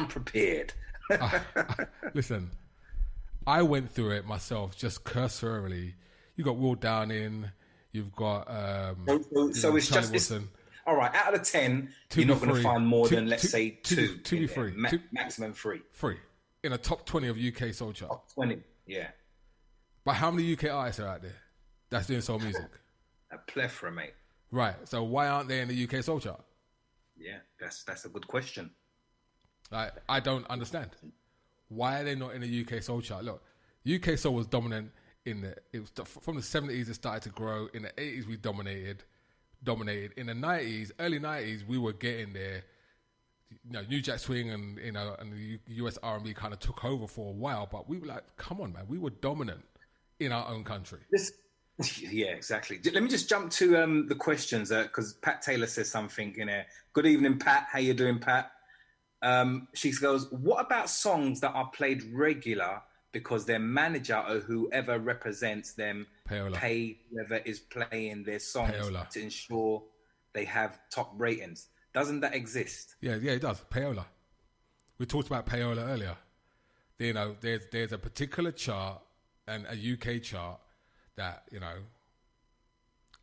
Speaker 18: prepared.
Speaker 3: Listen, I went through it myself, just cursorily. You got Will Downing. You've got
Speaker 18: so it's
Speaker 3: Charlie
Speaker 18: just
Speaker 3: Wilson.
Speaker 18: All right. Out of the 10, you're not going to find more than let's say two.
Speaker 3: To be free,
Speaker 18: maximum three.
Speaker 3: Free in a top 20 of UK soul chart.
Speaker 18: Top 20, yeah.
Speaker 3: But how many UK artists are out there that's doing soul music?
Speaker 18: A plethora, mate.
Speaker 3: Right. So why aren't they in the UK soul chart?
Speaker 18: Yeah, that's a good question.
Speaker 3: I don't understand. Why are they not in the UK soul chart? Look, UK soul was dominant from the 70s. It started to grow. In the 80s, we dominated. In the 90s, early 90s, we were getting there. New Jack Swing and the US R&B kind of took over for a while, but we were like, come on, man, we were dominant in our own country.
Speaker 18: Yeah, exactly. Let me just jump to the questions because Pat Taylor says something in there. Good evening, Pat. How you doing, Pat? She goes, what about songs that are played regular because their manager or whoever represents them pay whoever is playing their songs to ensure they have top ratings? Doesn't that exist?
Speaker 3: Yeah, it does. Payola. We talked about payola earlier. There's a particular chart and a UK chart that,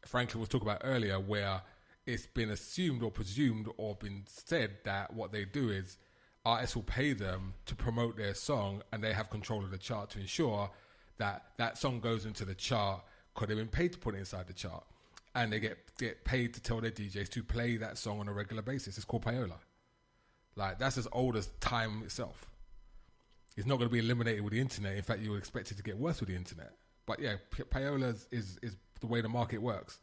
Speaker 3: Franklin was talking about earlier, where it's been assumed or presumed or been said that what they do is artists will pay them to promote their song and they have control of the chart to ensure that that song goes into the chart because they've been paid to put it inside the chart. And they get paid to tell their DJs to play that song on a regular basis. It's called payola. Like, that's as old as time itself. It's not going to be eliminated with the internet. In fact, you would expect it to get worse with the internet. But yeah, payola is the way the market works.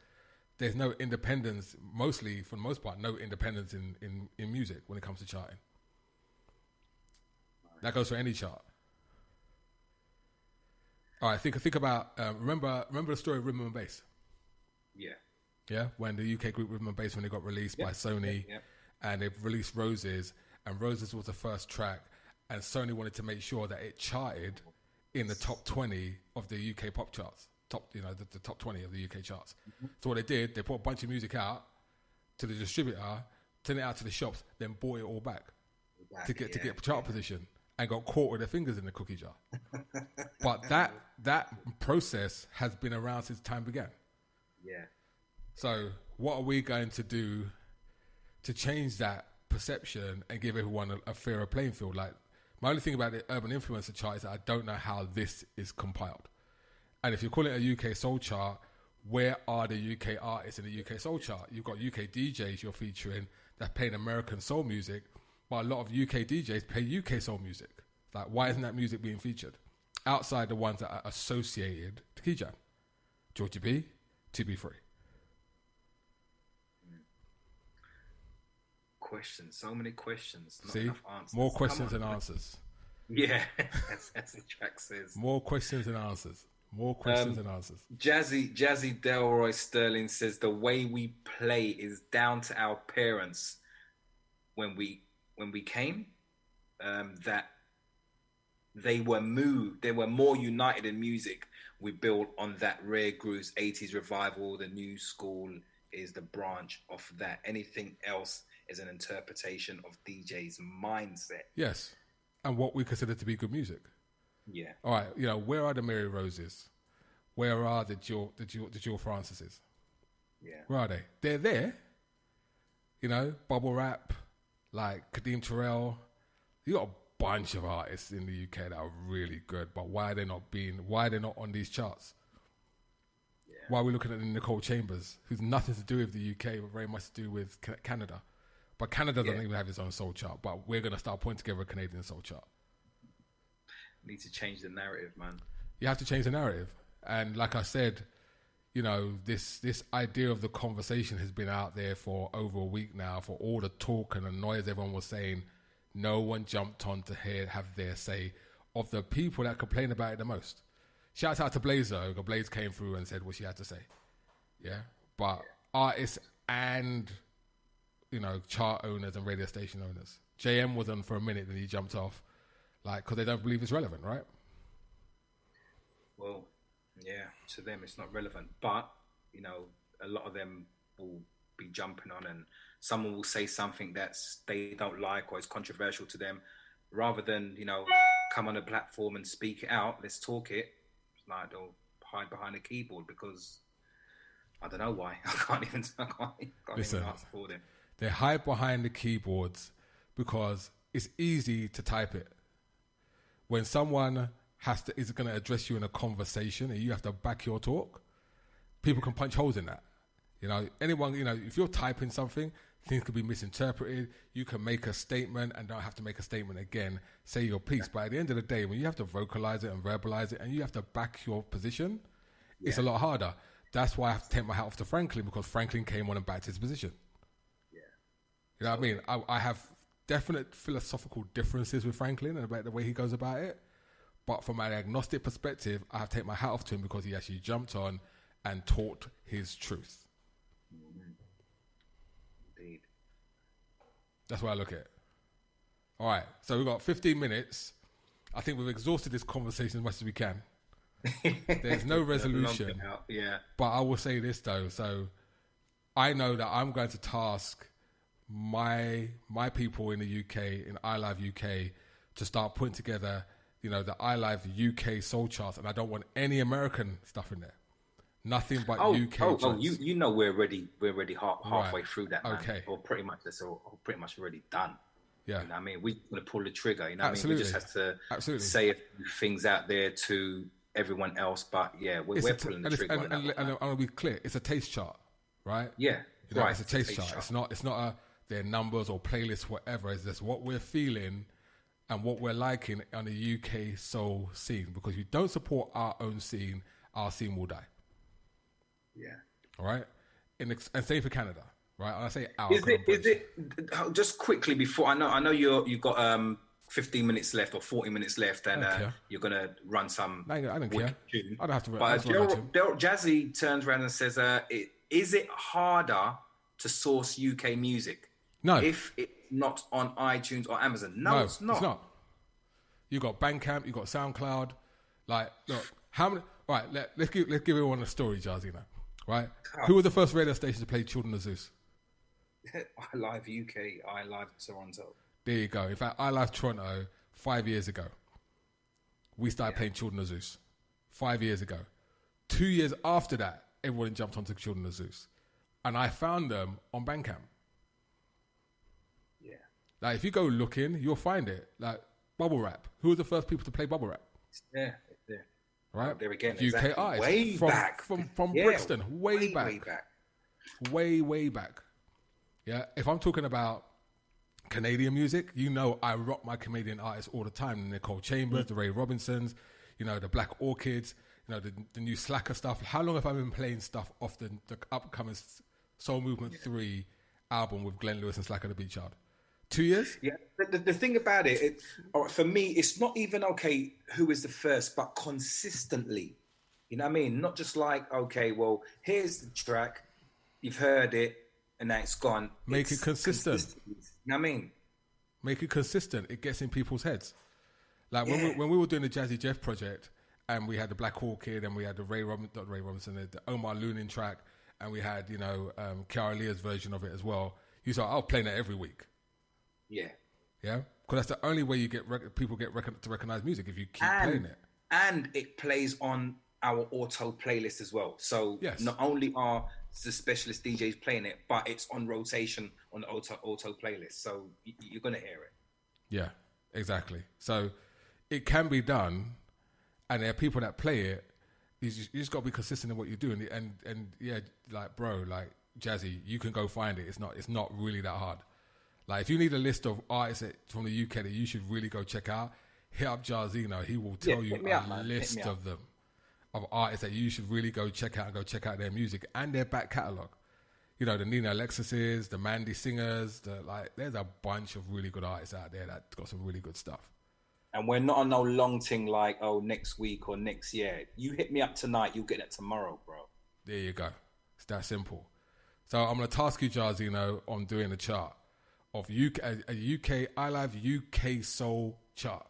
Speaker 3: There's no independence, mostly, for the most part, no independence in music when it comes to charting. That goes for any chart. All right, think about, remember the story of Rhythm and Bass?
Speaker 18: Yeah.
Speaker 3: Yeah, when the UK group Rhythm and Bass, when they got released by Sony, and they released Roses, and Roses was the first track, and Sony wanted to make sure that it charted in the top 20 of the UK pop charts, the top 20 of the UK charts. So what they did, they put a bunch of music out to the distributor, sent it out to the shops, then bought it all back to get chart position, and got caught with their fingers in the cookie jar. But that process has been around since time began.
Speaker 18: Yeah.
Speaker 3: So what are we going to do to change that perception and give everyone a fairer playing field? Like, my only thing about the urban influencer chart is that I don't know how this is compiled. And if you call it a UK soul chart, where are the UK artists in the UK soul chart? You've got UK DJs you're featuring that playing American soul music, but a lot of UK DJs play UK soul music. Like, why isn't that music being featured? Outside the ones that are associated to Key Jam. Georgie B, TB3.
Speaker 18: Questions, so many questions. Not
Speaker 3: See,
Speaker 18: enough answers.
Speaker 3: more questions than answers.
Speaker 18: Yeah, as the track says.
Speaker 3: More questions than answers. More questions than answers.
Speaker 18: Jazzy Delroy Sterling says the way we play is down to our parents. When we came, that they were more united in music. We built on that rare grooves 80s revival. The new school is the branch of that. Anything else is an interpretation of DJ's mindset.
Speaker 3: Yes, and what we consider to be good music.
Speaker 18: Yeah.
Speaker 3: All right, where are the Mary Roses? Where are the Jill Franceses?
Speaker 18: Yeah.
Speaker 3: Where are they? They're there. Bubble rap, like Kadeem Terrell. You got a bunch of artists in the UK that are really good, but why are they not on these charts? Yeah. Why are we looking at Nicole Chambers, who's nothing to do with the UK, but very much to do with Canada? But Canada doesn't even have its own soul chart, but we're going to start putting together a Canadian soul chart.
Speaker 18: Need to change the narrative, man.
Speaker 3: You have to change the narrative. And like I said, this idea of the conversation has been out there for over a week now, for all the talk and the noise everyone was saying. No one jumped on to have their say of the people that complain about it the most. Shouts out to Blaze, though, because Blaze came through and said what she had to say. Yeah? But artists and, chart owners and radio station owners. JM was on for a minute, then he jumped off, because they don't believe it's relevant, right?
Speaker 18: Well, yeah, to them it's not relevant. But, a lot of them will be jumping on, and someone will say something they don't like or is controversial to them. Rather than, come on a platform and speak it out, let's talk it. It's like they'll hide behind a keyboard because I don't know why. I can't even answer for them.
Speaker 3: They hide behind the keyboards because it's easy to type it. When someone is going to address you in a conversation and you have to back your talk, people can punch holes in that. Anyone, if you're typing something, things could be misinterpreted. You can make a statement and don't have to make a statement again, say your piece. But at the end of the day, when you have to vocalize it and verbalize it and you have to back your position, it's a lot harder. That's why I have to take my hat off to Franklin, because Franklin came on and backed his position. Yeah. You know what I mean? I have definite philosophical differences with Franklin and about the way he goes about it. But from an agnostic perspective, I have to take my hat off to him because he actually jumped on and taught his truth.
Speaker 18: Indeed.
Speaker 3: That's why I look at it. All right, so we've got 15 minutes. I think we've exhausted this conversation as much as we can. There's no resolution.
Speaker 18: Yeah.
Speaker 3: But I will say this, though. So I know that I'm going to task my people in the UK, in iLive UK, to start putting together, the iLive UK soul charts, and I don't want any American stuff in there. Nothing but UK.
Speaker 18: Oh, we're already halfway through that, man.
Speaker 3: Okay.
Speaker 18: Or pretty much that's all pretty much already done.
Speaker 3: Yeah.
Speaker 18: You know what I mean? We're going to pull the trigger. You know
Speaker 3: Absolutely.
Speaker 18: what I mean? We just have to say a few things out there to everyone else. But yeah, we're pulling the trigger. And
Speaker 3: I'll be clear. It's a taste chart, right?
Speaker 18: Yeah.
Speaker 3: Right. It's a taste chart. It's not their numbers or playlists, whatever. It's just what we're feeling and what we're liking on the UK soul scene. Because if you don't support our own scene, our scene will die.
Speaker 18: Yeah.
Speaker 3: All right? And same for Canada, right? And I say our.
Speaker 18: Is it just quickly before, I know you've got 15 minutes left or 40 minutes left, and you're going to run some.
Speaker 3: I don't care.
Speaker 18: Tune.
Speaker 3: I don't have to.
Speaker 18: But Jazzy turns around and says, "Is it harder to source UK music?
Speaker 3: No,
Speaker 18: if it's not on iTunes or Amazon. No, it's not.
Speaker 3: It's not. You got Bandcamp, you got SoundCloud. Like, look, how many? All right, let's give everyone a story, Jazzy. Now, right? Who was the first radio station to play Children of Zeus?
Speaker 18: iLive UK, iLive Toronto.
Speaker 3: There you go. In fact, iLive Toronto 5 years ago. We started playing Children of Zeus 5 years ago. 2 years after that, everyone jumped onto Children of Zeus. And I found them on Bandcamp.
Speaker 18: Yeah.
Speaker 3: Like, if you go looking, you'll find it. Like, bubble rap. Who were the first people to play bubble rap?
Speaker 18: It's there. It's there.
Speaker 3: Right?
Speaker 18: There again.
Speaker 3: UK
Speaker 18: exactly.
Speaker 3: artists.
Speaker 18: Way back.
Speaker 3: From Brixton. Way back. Way back. Yeah. If I'm talking about Canadian music, you know I rock my Canadian artists all the time. The Nicole Chambers, the Ray Robinsons, you know, the Black Orchids, you know, the new Slacker stuff. How long have I been playing stuff off the upcoming Soul Movement 3 album with Glenn Lewis and Slacker the Beat Child? 2 years?
Speaker 18: Yeah. The thing about it, for me, it's not even, okay, who is the first, but consistently. You know what I mean? Not just like, okay, well, here's the track, you've heard it, and now it's gone.
Speaker 3: Make it consistent.
Speaker 18: You know what I mean?
Speaker 3: Make it consistent. It gets in people's heads. Like when we were doing the Jazzy Jeff project, and we had the Black Orchid, and we had the the Omar Lunin track, and we had, you know, Kiara Leah's version of it as well. You saw, I'll play that every week.
Speaker 18: Yeah.
Speaker 3: Yeah? Because that's the only way you get people to recognize music, if you keep playing it.
Speaker 18: And it plays on our auto playlist as well. So not only are the specialist DJs playing it, but it's on rotation on the auto playlist. So you're going to hear it.
Speaker 3: Yeah, exactly. So it can be done, and there are people that play it. You just got to be consistent in what you're doing. And yeah, like, bro, like, Jazzy, you can go find it. It's not really that hard. Like, if you need a list of artists from the UK that you should really go check out, hit up Jarzino. He will tell you a list of them, of artists that you should really go check out, and go check out their music and their back catalogue. You know, the Nina Alexis's, the Mandy Singers, there's a bunch of really good artists out there that got some really good stuff.
Speaker 18: And we're not on no long thing like, oh, next week or next year. You hit me up tonight, you'll get it tomorrow, bro.
Speaker 3: There you go. It's that simple. So I'm going to task you, Jarzino, on doing a chart of a UK, iLive UK Soul chart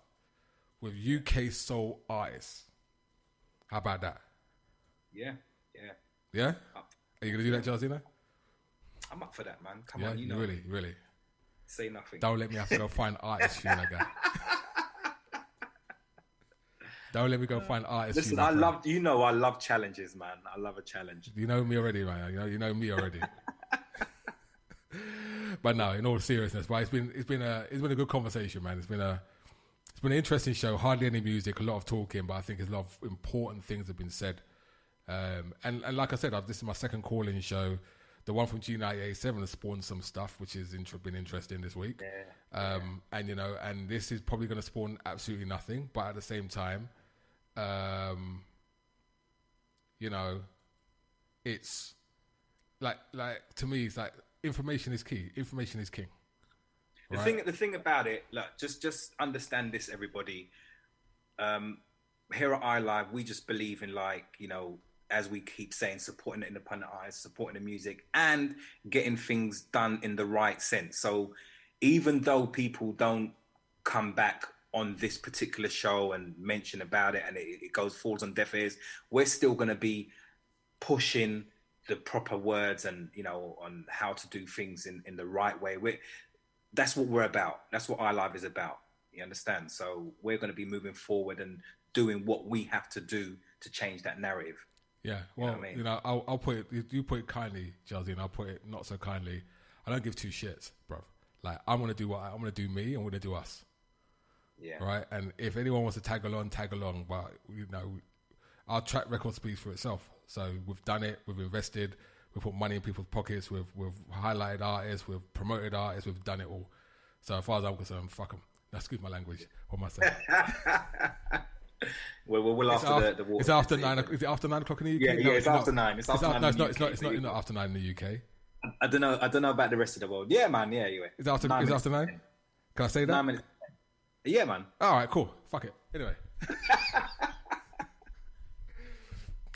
Speaker 3: with UK Soul artists. How about that?
Speaker 18: Yeah?
Speaker 3: Yeah? Are you going to do that, Jarzino?
Speaker 18: I'm up for that, man. Come
Speaker 3: yeah?
Speaker 18: on, you know.
Speaker 3: Really?
Speaker 18: Say nothing.
Speaker 3: Don't let me have to go find artists for you, my guy. Don't let me go find artists.
Speaker 18: Listen, I love challenges, man. I love a challenge.
Speaker 3: You know me already, man. You know me already. But no, in all seriousness, but it's been a good conversation, man. It's been an interesting show. Hardly any music, a lot of talking, but I think a lot of important things have been said. And like I said, this is my second call-in show. The one from G98.7 has spawned some stuff, which has been interesting this week. Yeah. And you know, and this is probably going to spawn absolutely nothing, but at the same time, you know, it's like to me, it's like information is key. Information is king. Right?
Speaker 18: The thing about it, look, just understand this, everybody. Here at iLive, we just believe in, like, you know, as we keep saying, supporting the independent artists, supporting the music, and getting things done in the right sense. So even though people don't come back on this particular show and mention about it, and it falls on deaf ears, we're still going to be pushing the proper words and, you know, on how to do things in the right way. That's what we're about. That's what iLive is about. You understand? So we're going to be moving forward and doing what we have to do to change that narrative.
Speaker 3: Yeah, well, you know, I'll put it. You put it kindly, Jazzy, and I'll put it not so kindly. I don't give two shits, bro. Like, I'm gonna do I'm gonna do me. I'm gonna do us.
Speaker 18: Yeah.
Speaker 3: Right. And if anyone wants to tag along. But you know, our track record speaks for itself. So we've done it. We've invested. We've put money in people's pockets. We've highlighted artists. We've promoted artists. We've done it all. So as far as I'm concerned, fuck them. Excuse my language. What am I saying?
Speaker 18: We'll after the water.
Speaker 3: It's after 9. Is it after 9 o'clock in the UK?
Speaker 18: Yeah,
Speaker 3: No,
Speaker 18: it's after 9. It's after 9.
Speaker 3: No, it's not after 9 in the UK.
Speaker 18: I don't know about the rest of the world. Yeah, man. Yeah, anyway.
Speaker 3: Is it after 9? Can I say that?
Speaker 18: 9 minutes. Yeah, man.
Speaker 3: All right, cool. Fuck it. Anyway.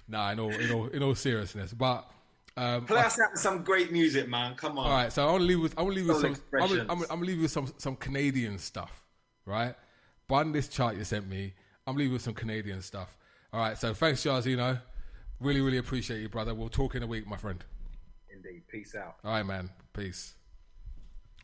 Speaker 3: Nah, in all seriousness, but
Speaker 18: play us out with some great music, man. Come on.
Speaker 3: All right, so I want to leave with some Canadian stuff, right? Bun this chart you sent me. I'm leaving with some Canadian stuff. All right, so thanks, Jarzino. Really, really appreciate you, brother. We'll talk in a week, my friend.
Speaker 18: Indeed. Peace out.
Speaker 3: All right, man. Peace.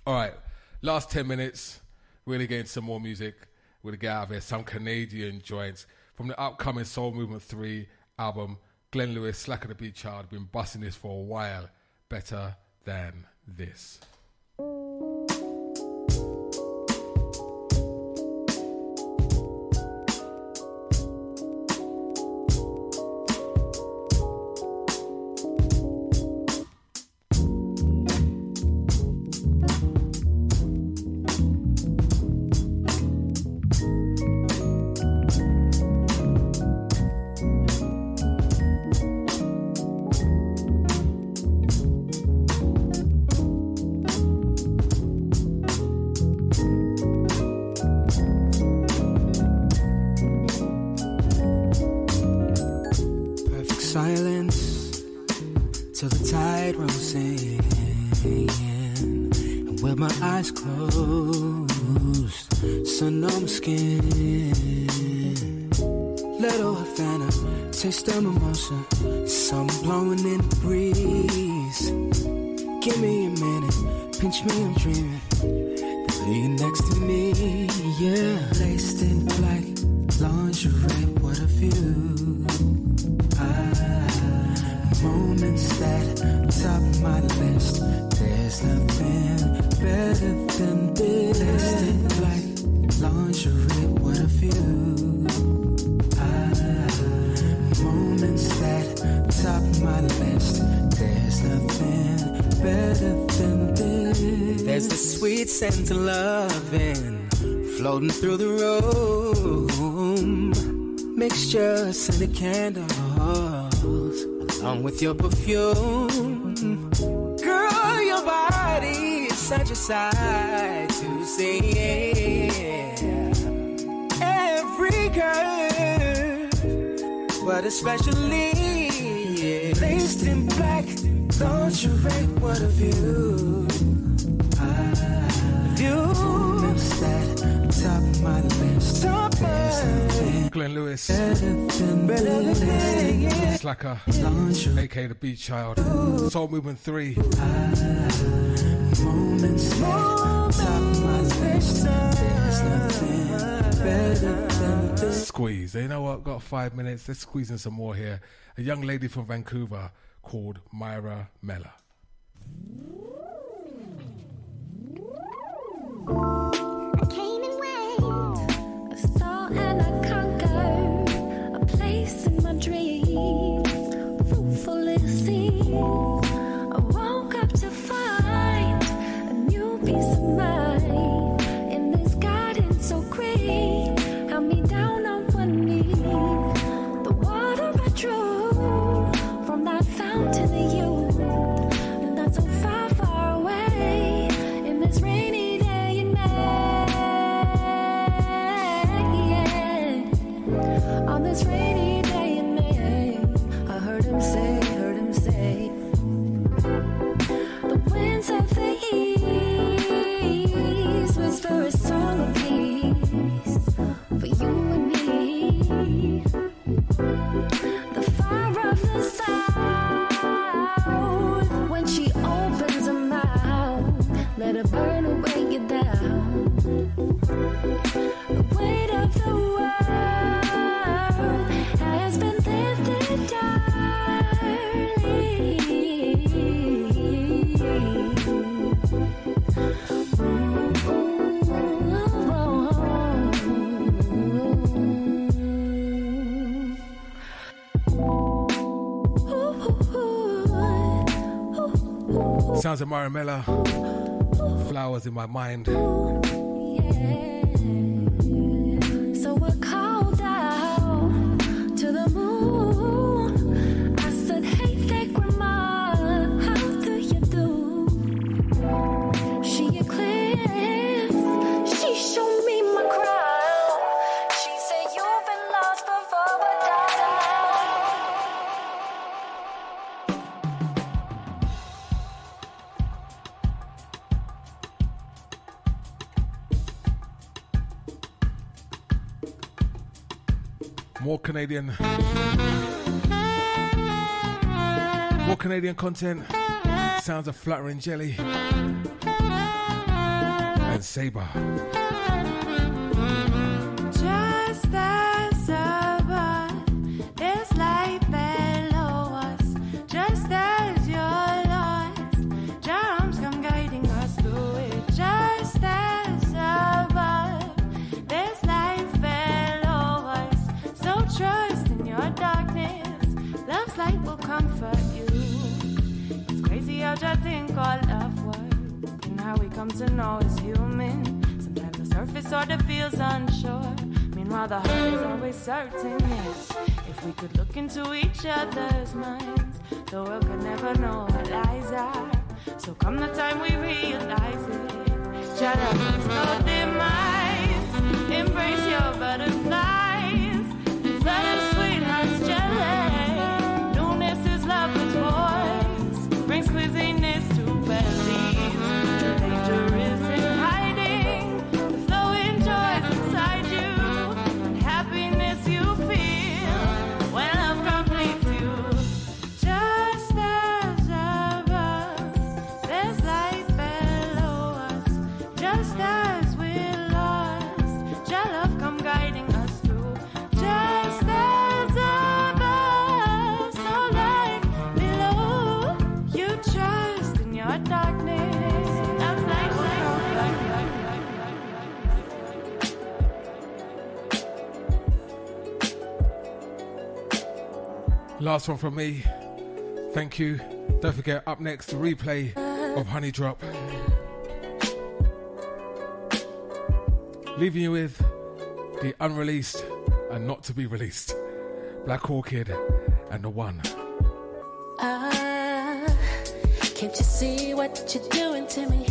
Speaker 3: All right, last 10 minutes. Really getting some more music. We're going to get out of here. Some Canadian joints from the upcoming Soul Movement 3 album. Glenn Lewis, Slacker the Beat Child. Been busting this for a while. Better Than This.
Speaker 14: Taste of mimosa, sun blowing in the breeze. Give me a minute, pinch me, I'm dreaming. Laying next to me, yeah. Laced in black lingerie, what a view. Moments that top my list. There's nothing better than this. Laced in black lingerie, what a view. Moments that top my list. There's nothing better than this. There's the sweet scent of loving floating through the room. Mixture scented candles along with your perfume. Girl, your body is such a sight to see. Every curve, but especially laced in black lingerie, what a view. Moments that top my list.
Speaker 3: Glenn Lewis, Slacker, aka the Beat Child, Soul Movement 3.
Speaker 14: Moments that top my list. There's nothing better than this.
Speaker 3: Squeeze. You know what? Got 5 minutes. Let's squeeze in some more here. A young lady from Vancouver called Myra Mella.
Speaker 2: I came and went, I saw and I conquered a place in my dreams, fruitful it seems. I woke up to find a new peace of mind in this garden so green. Held me down on one knee. The water I drew from that fountain of youth, and that's so far, far away in this rainy day in May. On this rainy day in May, I heard him say, the winds of the east whisper a song of peace for you and me. The fire of the south, when she opens her mouth, let her burn away your doubt. The weight of the world has been lifted, darling.
Speaker 3: Sounds of Marimella. Flowers in my mind.
Speaker 2: So we're called out to the moon. I said, hey there, grandma, how do you do? She eclipsed, she showed me my crown. She said, you've been lost before, but
Speaker 3: More Canadian content. Sounds of Fluttering Jelly and Sabre.
Speaker 6: Just as above, there's light below us. Just as you're lost, your arms come guiding us through it. Just as above, there's light below us. So trust in your darkness, love's light will comfort you. It's crazy how you think all love works, and how we come to know is human. Sometimes the surface sort of feels unsure. Meanwhile, the heart is always certain, yes. If we could look into each other's minds, the world could never know what lies are. So come the time we realize it, shut up, there's no demise. Embrace your butterflies, flood of sweethearts jelly. Newness is love with voice, brings quizziness to bellies. The danger is in hiding, the flowing joy is inside you, and happiness you feel when love completes you. Just as above, there's light below us. Just as we're lost, your love come guiding us through. Just as above, so light below, you trust in your darkness. That's like
Speaker 3: Last one from me. Thank you. Don't forget, up next, the replay of Honey Drop. Leaving you with the unreleased and not to be released Black Orchid and The One.
Speaker 16: Can't you see what you're doing to me?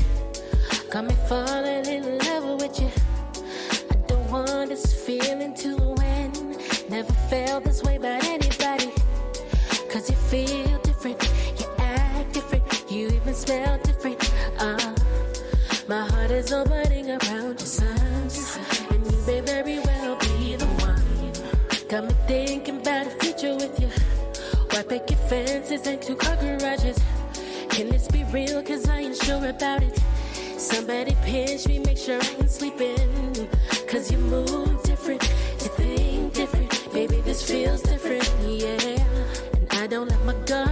Speaker 16: Got me falling in love with you. I don't want this feeling to end. Never felt this way about anybody. Cause you feel different, you act different, you even smell different. My heart is orbiting around your sons, and you may very well be the one. Got me thinking about a future with you. Why picket fences and 2-car garages? Can this be real? Cause I ain't sure about it. Somebody pinch me, make sure I ain't sleeping. Cause you move different, you think different. Baby, this feels different, yeah. And I don't let my guard